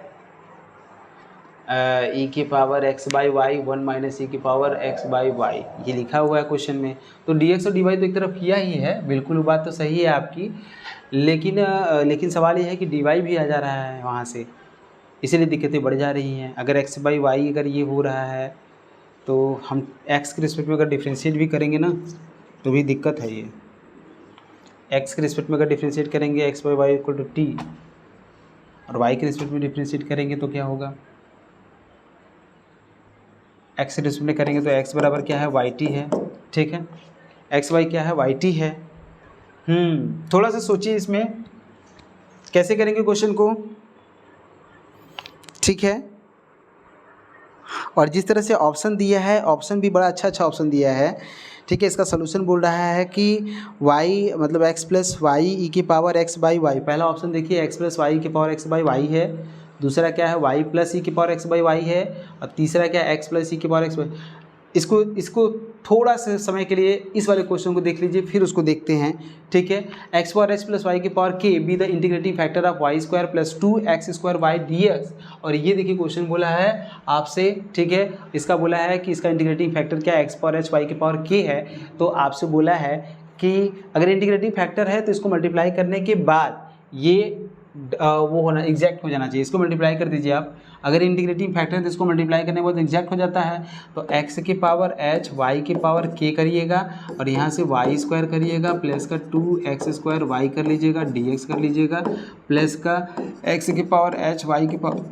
ई की power x by y 1 minus e की पावर x बाई वाई, ये लिखा हुआ है क्वेश्चन में। तो dx और dy तो एक तरफ किया ही है, बिल्कुल बात तो सही है आपकी, लेकिन सवाल ये है कि dy भी आ जा रहा है वहाँ से, इसीलिए दिक्कतें बढ़ जा रही हैं। अगर x बाई वाई अगर ये हो रहा है तो हम x के रिस्पेक्ट में अगर डिफ्रेंशिएट भी करेंगे ना तो भी दिक्कत है। ये x के रिस्पेक्ट में अगर डिफ्रेंशिएट करेंगे x by y equal to t, और y के रिस्पेक्ट में डिफ्रेंशिएट करेंगे तो क्या होगा, x के रिस्पेक्ट में करेंगे तो x बराबर क्या है, वाई टी है, ठीक है, एक्स वाई क्या है, वाई टी है। थोड़ा सा सोचिए इसमें कैसे करेंगे क्वेश्चन को, ठीक है। और जिस तरह से ऑप्शन दिया है, ऑप्शन भी बड़ा अच्छा ऑप्शन दिया है, ठीक है। इसका सोल्यूशन बोल रहा है कि y मतलब x प्लस वाई ई की पावर x बाई वाई। पहला ऑप्शन देखिए x प्लस वाई की पावर x बाई वाई है, दूसरा क्या है y प्लस ई की पावर x बाई वाई है, और तीसरा क्या है x प्लस ई की पावर x बाई। इसको थोड़ा सा समय के लिए इस वाले क्वेश्चन को देख लीजिए, फिर उसको देखते हैं, ठीक है। X power x plus y की पावर के be the integrating factor of y square plus 2x² y dx। और ये देखिए क्वेश्चन बोला है आपसे, ठीक है। इसका बोला है कि इसका इंटीग्रेटिंग फैक्टर क्या है, एक्स पावर एच वाई की पावर के है। तो आपसे बोला है कि अगर इंटीग्रेटिंग फैक्टर है तो इसको मल्टीप्लाई करने के बाद ये वो होना एग्जैक्ट हो जाना चाहिए। इसको मल्टीप्लाई कर दीजिए आप, अगर इंटीग्रेटिंग फैक्टर है तो इसको मल्टीप्लाई करने के बाद एग्जैक्ट हो जाता है। तो x की पावर h y की पावर k करिएगा और यहाँ से वाई स्क्वायर करिएगा प्लस का 2x² y कर लीजिएगा, dx कर लीजिएगा, प्लस का x की पावर h y की पावर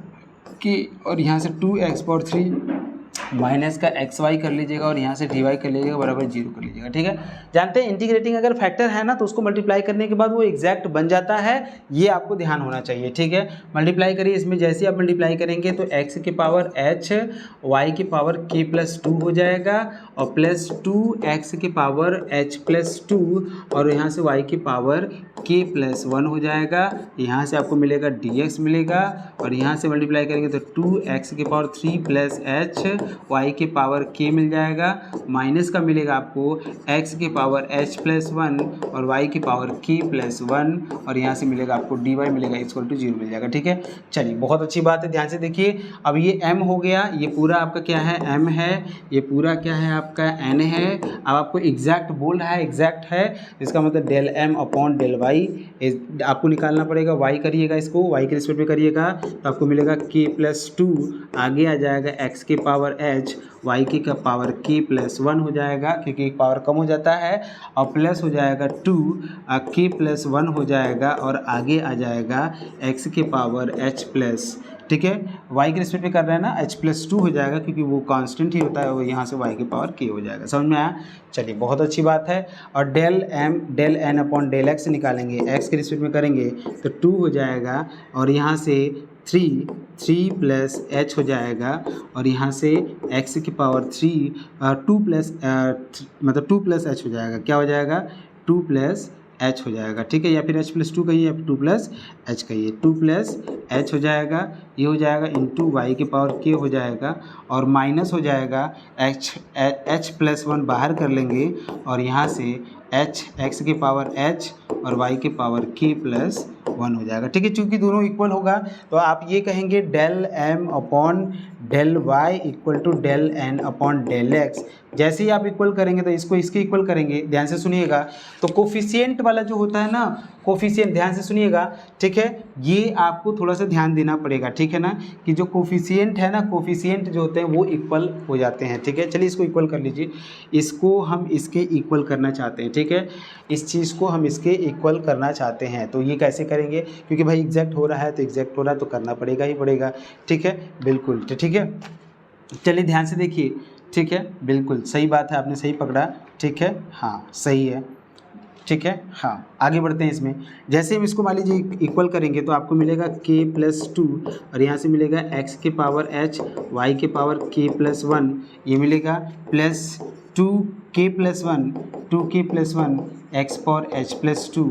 k और यहाँ से 2x पावर 3 माइनस का एक्स वाई कर लीजिएगा और यहाँ से डी वाई कर लीजिएगा बराबर 0 कर लीजिएगा, ठीक है। जानते हैं इंटीग्रेटिंग अगर फैक्टर है ना तो उसको मल्टीप्लाई करने के बाद वो एग्जैक्ट बन जाता है, ये आपको ध्यान होना चाहिए, ठीक है। मल्टीप्लाई करिए, इसमें जैसे आप मल्टीप्लाई करेंगे तो एक्स की पावर एच वाई की पावर के प्लस 2 हो जाएगा और प्लस 2x की पावर h प्लस 2 और यहाँ से y की पावर k प्लस 1 हो जाएगा। यहाँ से आपको मिलेगा dx मिलेगा और यहाँ से मल्टीप्लाई करेंगे तो 2x की पावर 3 प्लस h y की पावर k मिल जाएगा, माइनस का मिलेगा आपको x की पावर h प्लस 1 और y की पावर k प्लस 1 और यहाँ से मिलेगा आपको dy मिलेगा इक्वल टू 0 मिल जाएगा, ठीक है। चलिए बहुत अच्छी बात है, ध्यान से देखिए। अब ये m हो गया, ये पूरा आपका क्या है m है, ये पूरा क्या है आपका n है। अब आपको एग्जैक्ट बोल रहा है, एग्जैक्ट है इसका मतलब del m upon del y आपको निकालना पड़ेगा। y करिएगा, इसको y के रिस्पेक्ट में करिएगा तो आपको मिलेगा k प्लस 2, आगे आ जाएगा x की पावर h y की का पावर k प्लस 1 हो जाएगा क्योंकि एक पावर कम हो जाता है और प्लस हो जाएगा 2 k प्लस 1 हो जाएगा और आगे आ जाएगा x की पावर h प्लस, ठीक है। y के रिस्पेक्ट में कर रहे हैं ना, h प्लस 2 हो जाएगा क्योंकि वो कांस्टेंट ही होता है, वो यहाँ से y की पावर k हो जाएगा। समझ में आया? चलिए बहुत अच्छी बात है। और del n upon del x निकालेंगे, x के रिस्पेक्ट में करेंगे तो 2 हो जाएगा और यहाँ से 3 प्लस h हो जाएगा और यहाँ से x की पावर 3 2 प्लस मतलब 2 प्लस h हो जाएगा, क्या हो जाएगा 2 प्लस h हो जाएगा, ठीक है। या फिर h प्लस 2 कहिए या फिर 2 प्लस h कहिए, 2 प्लस h हो जाएगा, ये हो जाएगा इंटू वाई की पावर k हो जाएगा और माइनस हो जाएगा h प्लस 1 बाहर कर लेंगे और यहाँ से h x की पावर h और y की पावर k प्लस 1 हो जाएगा, ठीक है। चूँकि दोनों इक्वल होगा तो आप ये कहेंगे del m upon del y equal to del n upon del x। जैसे ही आप इक्वल करेंगे तो इसको इसके इक्वल करेंगे, ध्यान से सुनिएगा। तो कोफिशिएंट वाला जो होता है ना, कोफिशिएंट ध्यान से सुनिएगा, ठीक है। ये आपको थोड़ा सा ध्यान देना पड़ेगा, ठीक है ना, कि जो कोफिशिएंट है ना, कोफिशिएंट जो होते हैं वो इक्वल हो जाते हैं, ठीक है। चलिए इसको इक्वल कर लीजिए, इसको हम इसके इक्वल करना चाहते हैं, ठीक है। इस चीज़ को हम इसके इक्वल करना चाहते हैं तो ये कैसे करेंगे, क्योंकि भाई एग्जैक्ट हो रहा है तो एग्जैक्ट हो रहा है तो करना पड़ेगा ही पड़ेगा, ठीक है, बिल्कुल, ठीक है। चलिए ध्यान से देखिए, ठीक है, बिल्कुल सही बात है, आपने सही पकड़ा, ठीक है, हाँ सही है, ठीक है। हाँ आगे बढ़ते हैं इसमें। जैसे हम इसको मान लीजिए इक्वल करेंगे तो आपको मिलेगा k प्लस 2 और यहाँ से मिलेगा x के पावर h y के पावर k प्लस 1, ये मिलेगा plus 2k plus 1 2k plus 1 x power h plus 2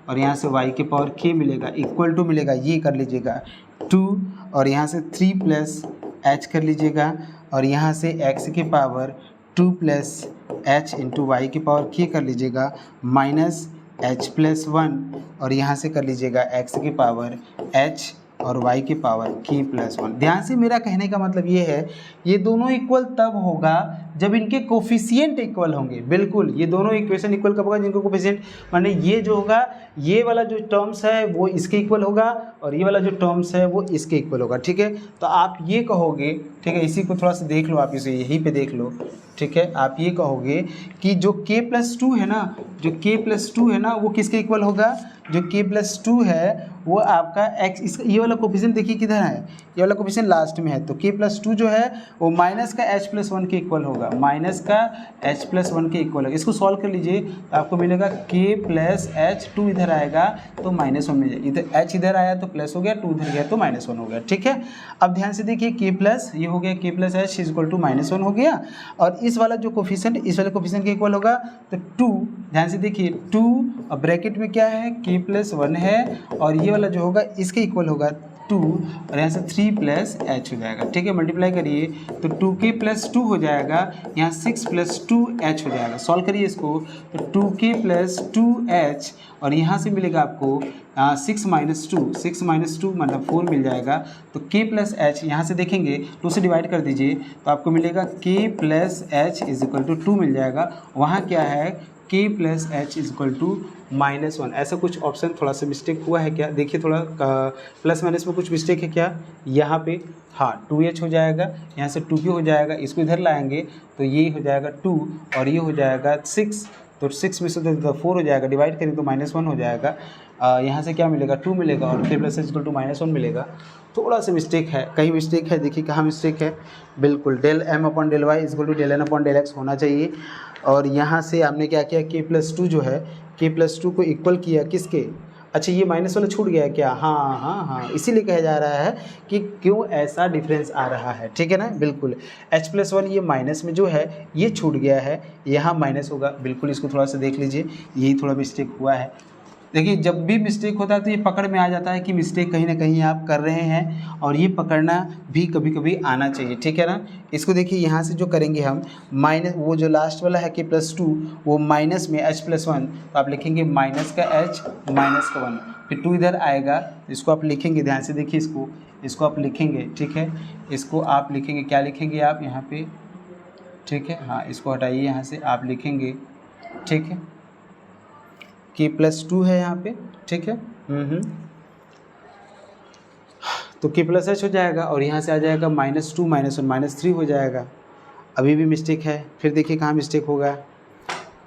और यहाँ से y के पावर k मिलेगा इक्वल टू मिलेगा, ये कर लीजिएगा 2 और यहाँ से 3 प्लस h कर लीजिएगा और यहाँ से x की power 2 plus h into y की पावर k कर लीजिएगा माइनस h प्लस 1 और यहाँ से कर लीजिएगा x की पावर h और y की पावर k प्लस 1। ध्यान से, मेरा कहने का मतलब ये है, ये दोनों इक्वल तब होगा जब इनके कोफिशिएंट इक्वल होंगे। बिल्कुल, ये दोनों इक्वेशन इक्वल कब होगा, जिनको कोफिशिएंट माने ये जो होगा, ये वाला जो टर्म्स है वो इसके इक्वल होगा और ये वाला जो टर्म्स है वो इसके इक्वल होगा, ठीक है। तो आप ये कहोगे, ठीक है, इसी को थोड़ा सा देख लो, आप इसे यहीं पे देख लो, ठीक है। आप ये कहोगे कि जो k प्लस 2 है ना, जो k प्लस 2 है ना वो किसके इक्वल होगा, जो k प्लस 2 है वो आपका x, इसका ये वाला कोफिशिएंट देखिए किधर है, ये वाला कोफिशिएंट लास्ट में है, तो k प्लस 2 जो है वो माइनस का h प्लस 1 के इक्वल होगा। होगा, माइनस का h प्लस 1 के इक्वल होगा। इसको सॉल्व कर लीजिए तो आपको मिलेगा k प्लस एच, 2 इधर आएगा तो -1 मिल जाएगा, इधर h इधर आया तो प्लस हो गया, 2 इधर गया तो -1 हो गया। ठीक है, अब ध्यान से देखिए k प्लस ये हो गया, k plus h equal to -1 हो गया, और इस वाला जो कोफिशिएंट इस वाले कोफिशिएंट के इक्वल होगा तो 2, ध्यान से देखिए 2, अब ब्रैकेट में क्या है k प्लस 1 है, और ये वाला जो होगा इसके इक्वल होगा 2, और यहाँ से 3 प्लस एच हो जाएगा। ठीक है, मल्टीप्लाई करिए तो 2k प्लस 2 हो जाएगा, यहाँ 6 प्लस 2h हो जाएगा। सॉल्व करिए इसको तो 2k प्लस 2h, और यहाँ से मिलेगा आपको 6 माइनस 2 मतलब 4 मिल जाएगा। तो k प्लस एच यहाँ से देखेंगे 2 से डिवाइड कर दीजिए तो आपको मिलेगा k plus h is equal to 2 मिल जाएगा। वहाँ क्या है, k plus h is equal to -1। ऐसा कुछ ऑप्शन थोड़ा सा मिस्टेक हुआ है क्या, देखिए थोड़ा प्लस माइनस में कुछ मिस्टेक है क्या यहाँ पे। हाँ 2h हो जाएगा, यहाँ से 2k हो जाएगा, इसको इधर लाएंगे तो ये हो जाएगा 2 और ये हो जाएगा 6, तो 6 में से तो 4 हो जाएगा, डिवाइड करें तो -1 हो जाएगा। यहाँ से क्या मिलेगा, 2 मिलेगा, और k plus h equal to -1 मिलेगा। थोड़ा सा मिस्टेक है, कहीं मिस्टेक है, देखिए कहाँ मिस्टेक है, बिल्कुल del m upon del y equal to del n upon del x होना चाहिए। और यहाँ से आपने क्या किया, k प्लस 2 जो है, k प्लस 2 को इक्वल किया किसके, अच्छा ये माइनस वाला छूट गया क्या, हाँ, इसीलिए कहा जा रहा है कि क्यों ऐसा डिफरेंस आ रहा है। ठीक है ना, बिल्कुल h प्लस 1 ये माइनस में जो है ये छूट गया है, यहाँ माइनस होगा, बिल्कुल इसको थोड़ा सा देख लीजिए, यही थोड़ा मिस्टेक हुआ है। देखिए जब भी मिस्टेक होता है तो ये पकड़ में आ जाता है कि मिस्टेक कहीं ना कहीं आप कर रहे हैं, और ये पकड़ना भी कभी कभी आना चाहिए। ठीक है ना, इसको देखिए यहाँ से जो करेंगे हम माइनस, वो जो लास्ट वाला है k प्लस 2 वो माइनस में h प्लस 1, तो आप लिखेंगे माइनस का h माइनस का 1, फिर 2 इधर आएगा, इसको आप लिखेंगे, ध्यान से देखिए इसको आप लिखेंगे। ठीक है, इसको आप लिखेंगे, क्या लिखेंगे आप यहाँ पे, ठीक है, हाँ इसको हटाइए यहाँ से, आप लिखेंगे, ठीक है, k प्लस 2 है यहाँ पे। ठीक है, तो k प्लस एच हो जाएगा, और यहाँ से आ जाएगा -2 -1 -3 हो जाएगा। अभी भी मिस्टेक है, फिर देखिए कहाँ मिस्टेक होगा,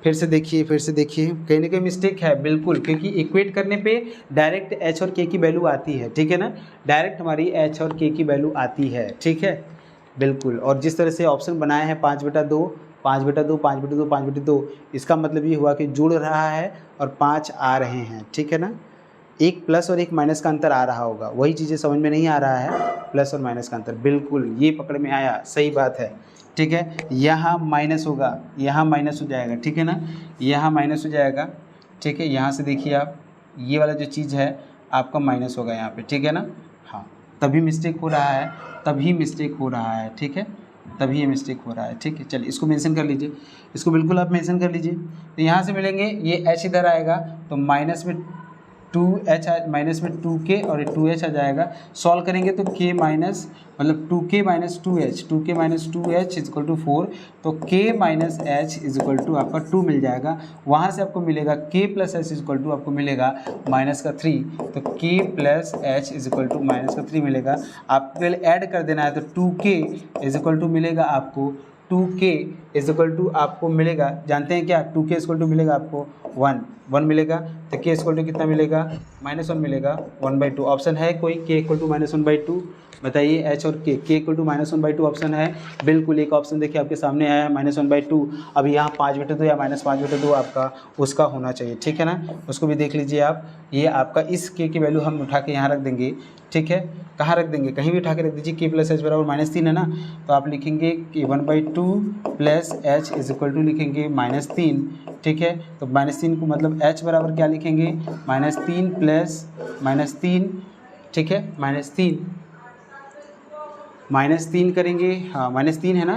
फिर से देखिए कहीं ना कहीं मिस्टेक है, बिल्कुल, क्योंकि इक्वेट करने पे डायरेक्ट h और k की वैल्यू आती है। ठीक है ना, डायरेक्ट हमारी h और k की वैल्यू आती है। ठीक है, बिल्कुल, और जिस तरह से ऑप्शन बनाए हैं 5/2, 5/2, 5/2, 5/2, इसका मतलब ये हुआ कि जुड़ रहा है और 5 आ रहे हैं। ठीक है ना, एक प्लस और एक माइनस का अंतर आ रहा होगा, वही चीज़ें समझ में नहीं आ रहा है, प्लस और माइनस का अंतर, बिल्कुल ये पकड़ में आया, सही बात है। ठीक है, यहाँ माइनस होगा, यहाँ माइनस हो जाएगा। ठीक है ना, यहाँ माइनस हो जाएगा। ठीक है, यहाँ से देखिए आप, ये वाला जो चीज़ है आपका माइनस होगा यहाँ पे। ठीक है ना, हाँ तभी मिस्टेक हो रहा है, तभी मिस्टेक हो रहा है। ठीक है, तभी ये मिस्टेक हो रहा है। ठीक है, चलिए इसको मेंशन कर लीजिए, इसको बिल्कुल आप मेंशन कर लीजिए। तो यहाँ से मिलेंगे, ये h इधर आएगा तो माइनस में 2h, माइनस में 2k और 2h आ जाएगा। सॉल्व करेंगे तो k माइनस मतलब 2k minus 2h, 2k minus 2h is equal to 4, तो k minus h is equal to आपका 2 मिल जाएगा। वहाँ से आपको मिलेगा k plus h is equal to आपको मिलेगा माइनस का 3, तो k plus h is equal to minus का 3 मिलेगा। आपको पहले ऐड कर देना है, तो 2k इज इक्वल टू मिलेगा आपको 2k इज इक्वल टू आपको मिलेगा, जानते हैं क्या, 2k इज इक्वल टू मिलेगा आपको 1 मिलेगा, तो k इक्वल टू कितना मिलेगा, -1 मिलेगा, 1/2। ऑप्शन है कोई k इक्वल टू -1/2, बताइए h और k इक्वल टू -1/2 ऑप्शन है, बिल्कुल एक ऑप्शन देखिए आपके सामने आया है -1/2। अब यहाँ 5/2 या -5/2 आपका उसका होना चाहिए। ठीक है ना, उसको भी देख लीजिए आप, ये आपका इस k की वैल्यू हम उठा के यहाँ रख देंगे। ठीक है, कहाँ रख देंगे, कहीं भी उठा के रख दीजिए, k प्लस एच बराबर -3 है ना, तो आप लिखेंगे कि 1/2 plus h is equal to लिखेंगे -3। ठीक है, तो -3 को मतलब h बराबर क्या लिखेंगे, -3 प्लस -3। ठीक है, -3 करेंगे, हाँ -3 है ना,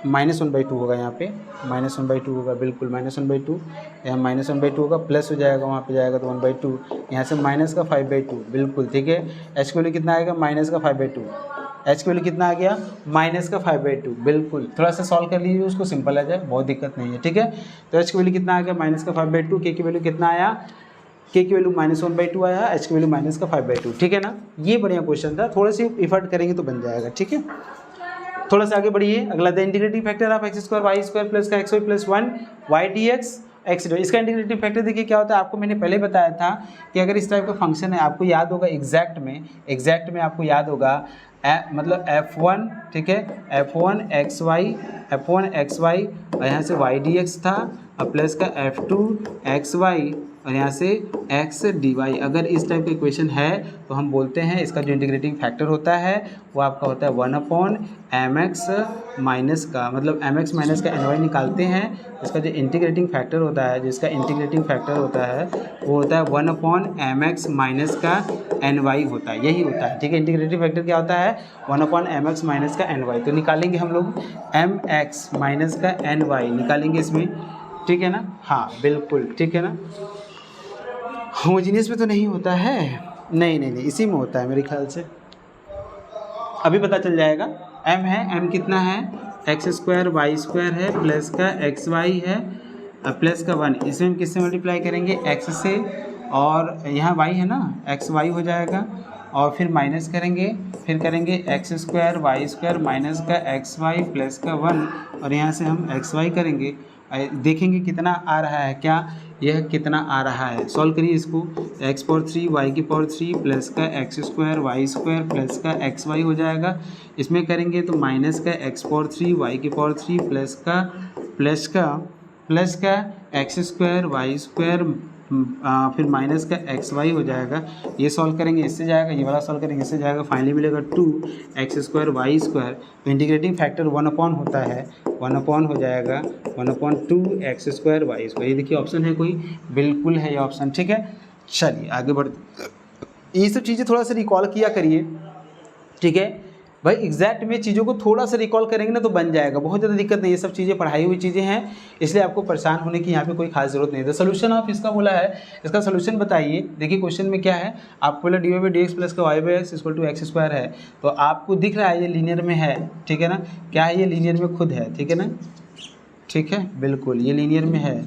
-1/2 होगा यहाँ पे, -1/2 होगा, बिल्कुल -1/2, यहाँ -1/2 होगा, प्लस हो जाएगा, वहाँ पे जाएगा तो 1/2, यहाँ से माइनस का 5/2, बिल्कुल ठीक है। h की वैल्यू कितना आएगा, माइनस का 5/2, h की वैल्यू कितना आ गया, माइनस का 5/2, बिल्कुल। थोड़ा सा सॉल्व कर लीजिए उसको, सिंपल आ जाए, बहुत दिक्कत नहीं है। ठीक है, तो h की वैल्यू कितना आ गया, माइनस का 5/2, k की वैल्यू कितना आया, k की वैल्यू -1/2 आया, h की वैल्यू माइनस का 5/2। ठीक है ना, ये बढ़िया क्वेश्चन था, थोड़ा सी एफर्ट करेंगे तो बन जाएगा। ठीक है, थोड़ा सा आगे बढ़िए, अगला the integrating factor of x square y square plus का x y plus 1 y d x x d. इसका इंटीग्रेटिंग फैक्टर देखिए क्या होता है, आपको मैंने पहले बताया था कि अगर इस टाइप का फंक्शन है, आपको याद होगा एग्जैक्ट में आपको याद होगा मतलब f1, ठीक है, f1 xy और यहाँ से y dx था और प्लस का f2 xy और यहाँ से x dy। अगर इस टाइप का इक्वेशन है तो हम बोलते हैं इसका जो इंटीग्रेटिंग फैक्टर होता है वो आपका होता है 1/mx माइनस का, मतलब mx माइनस का ny निकालते हैं, इसका जो इंटीग्रेटिंग फैक्टर होता है, जिसका इंटीग्रेटिंग फैक्टर होता है वो होता है 1/mx माइनस का ny होता है, यही होता है, ठीक है। इंटीग्रेटिंग फैक्टर क्या होता है 1/mx माइनस का ny। तो निकालेंगे हम लोग mx माइनस का ny निकालेंगे इसमें, ठीक है ना, हाँ बिल्कुल ठीक है ना। होमोजीनियस में तो नहीं होता है, नहीं, इसी में होता है मेरे ख्याल से, अभी पता चल जाएगा। m है, m कितना है x² y² है प्लस का xy है प्लस का 1, इसमें हम किससे मल्टीप्लाई करेंगे x से, और यहाँ y है ना xy हो जाएगा और फिर माइनस करेंगे, फिर करेंगे x² y² माइनस का xy प्लस का 1 और यहाँ से हम xy करेंगे, देखेंगे कितना आ रहा है, क्या यह कितना आ रहा है। सॉल्व करिए इसको, x⁴ y⁴ प्लस का x² y² प्लस का xy हो जाएगा। इसमें करेंगे तो माइनस का x⁴ y⁴ प्लस का x² y² फिर माइनस का xy हो जाएगा। ये सॉल्व करेंगे इससे जाएगा, ये वाला सॉल्व करेंगे इससे जाएगा, फाइनली मिलेगा 2x² y²। तो इंटीग्रेटिंग फैक्टर 1/ होता है, 1/ हो जाएगा 1/2x² y²। ये देखिए ऑप्शन है कोई, बिल्कुल है ये ऑप्शन, ठीक है। चलिए आगे बढ़ते, ये सब चीज़ें थोड़ा सा रिकॉल किया करिए, ठीक है भाई। एग्जैक्ट में चीज़ों को थोड़ा सा रिकॉल करेंगे ना तो बन जाएगा, बहुत ज़्यादा दिक्कत नहीं, ये सब चीज़ें पढ़ाई हुई चीज़ें हैं, इसलिए आपको परेशान होने की यहाँ पे कोई खास जरूरत नहीं है। तो सोल्यूशन ऑफ इसका बोला है, इसका सोल्यूशन बताइए। देखिए क्वेश्चन में क्या है, आपको बोला dy/dx प्लस का y/x = x² है, तो आपको दिख रहा है ये लीनियर में है, ठीक है ना, क्या है ये लीनियर में खुद है, ठीक है ना, ठीक है बिल्कुल ये लीनियर में है,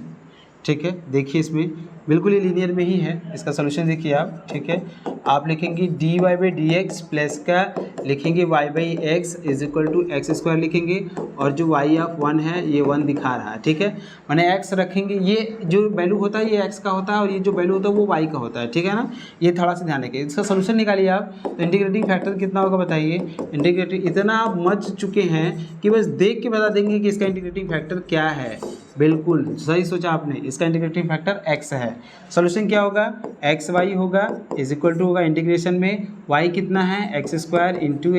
ठीक है। देखिए इसमें बिल्कुल ये लीनियर में ही है, इसका सोल्यूशन देखिए आप, ठीक है। आप लिखेंगे dy/dx प्लस का लिखेंगे y/x = x² लिखेंगे, और जो y(1) है ये 1 दिखा रहा है, ठीक है। मैंने x रखेंगे, ये जो वैल्यू होता है ये x का होता है और ये जो वैल्यू होता है वो y का होता है, ठीक है ना। ये थोड़ा सा ध्यान रखिए, इसका सोल्यूशन निकालिए आप। तो इंटीग्रेटिंग फैक्टर कितना होगा बताइए। इंटीग्रेटिंग इतना आप मच चुके हैं कि बस देख के बता देंगे कि इसका इंटीग्रेटिंग फैक्टर क्या है, बिल्कुल सही सोचा आपने, इसका इंटीग्रेटिंग फैक्टर x है। सोल्यूशन क्या होगा, xy होगा = होगा इंटीग्रेशन में y कितना है x² ×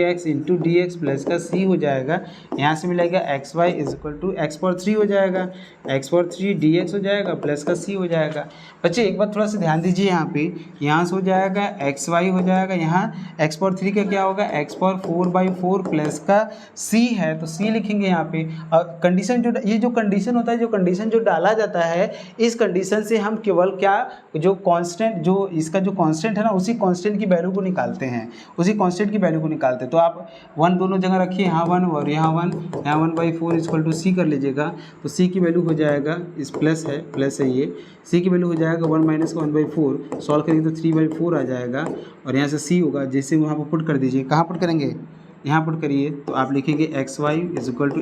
x × dx प्लस का c हो जाएगा, यहाँ से मिलेगा xy = x⁴ हो जाएगा, x⁴ dx हो जाएगा प्लस का c हो जाएगा। बच्चे एक बात थोड़ा सा ध्यान दीजिए, यहाँ पे यहाँ से हो जाएगा xy हो जाएगा, यहाँ x⁴ का क्या होगा x⁴/4 प्लस का c है, तो c लिखेंगे यहाँ पे। और कंडीशन जो ये जो कंडीशन होता है, जो कंडीशन जो डाला जाता है, इस कंडीशन से हम केवल क्या जो कांस्टेंट, जो इसका जो कांस्टेंट है ना, उसी कांस्टेंट की वैल्यू को निकालते हैं, उसी कांस्टेंट की वैल्यू को निकालते हैं। तो आप 1 दोनों जगह रखिए, यहाँ 1 और यहाँ 1, यहाँ 1/4 = c कर लीजिएगा, तो c की वैल्यू हो जाएगा, इस प्लस है ये, c की वैल्यू हो जाएगा 1 - 1/4, सॉल्व करेंगे तो 3/4 आ जाएगा, और यहाँ से c होगा, जैसे वहाँ पर पुट कर दीजिए, कहाँ पुट करेंगे, यहाँ पुट करिए, तो आप लिखेंगे xy =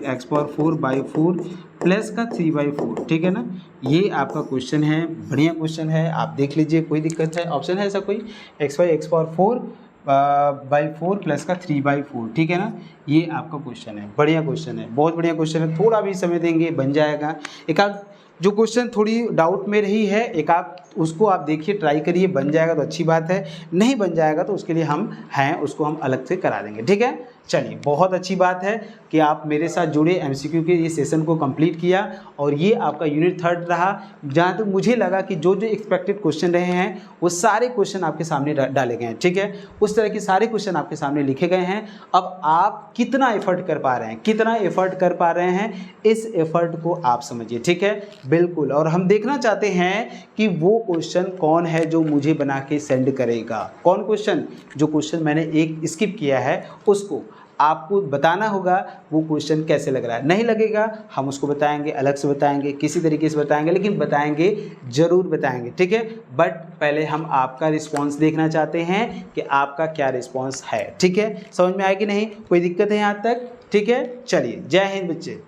x⁴/4 प्लस का 3/4, ठीक है ना। ये आपका क्वेश्चन है, बढ़िया क्वेश्चन है, आप देख लीजिए, कोई दिक्कत है, ऑप्शन है ऐसा कोई, xy x⁴/4 प्लस का 3/4, ठीक है ना। ये आपका क्वेश्चन है, बढ़िया क्वेश्चन है, बहुत बढ़िया क्वेश्चन है, थोड़ा भी समय देंगे बन जाएगा। एक आध जो क्वेश्चन थोड़ी डाउट में रही है, एक आप उसको आप देखिए, ट्राई करिए, बन जाएगा तो अच्छी बात है, नहीं बन जाएगा तो उसके लिए हम हैं, उसको हम अलग से करा देंगे, ठीक है। चलिए बहुत अच्छी बात है कि आप मेरे साथ जुड़े, एमसीक्यू के ये सेशन को कंप्लीट किया, और ये आपका यूनिट 3 रहा, जहाँ तक मुझे लगा कि जो जो एक्सपेक्टेड क्वेश्चन रहे हैं वो सारे क्वेश्चन आपके सामने डाले गए हैं, ठीक है। उस तरह के सारे क्वेश्चन आपके सामने लिखे गए हैं। अब आप कितना एफर्ट कर पा रहे हैं, कितना एफर्ट कर पा रहे हैं, इस एफर्ट को आप समझिए, ठीक है बिल्कुल। और हम देखना चाहते हैं कि वो क्वेश्चन कौन है जो मुझे बना के सेंड करेगा, कौन क्वेश्चन, जो क्वेश्चन मैंने एक स्किप किया है उसको आपको बताना होगा, वो क्वेश्चन कैसे लग रहा है। नहीं लगेगा हम उसको बताएंगे, अलग से बताएंगे, किसी तरीके से बताएंगे, लेकिन बताएंगे, ज़रूर बताएंगे, ठीक है। बट पहले हम आपका रिस्पांस देखना चाहते हैं कि आपका क्या रिस्पांस है, ठीक है। समझ में आया कि नहीं, कोई दिक्कत है यहाँ तक, ठीक है। चलिए, जय हिंद बच्चे।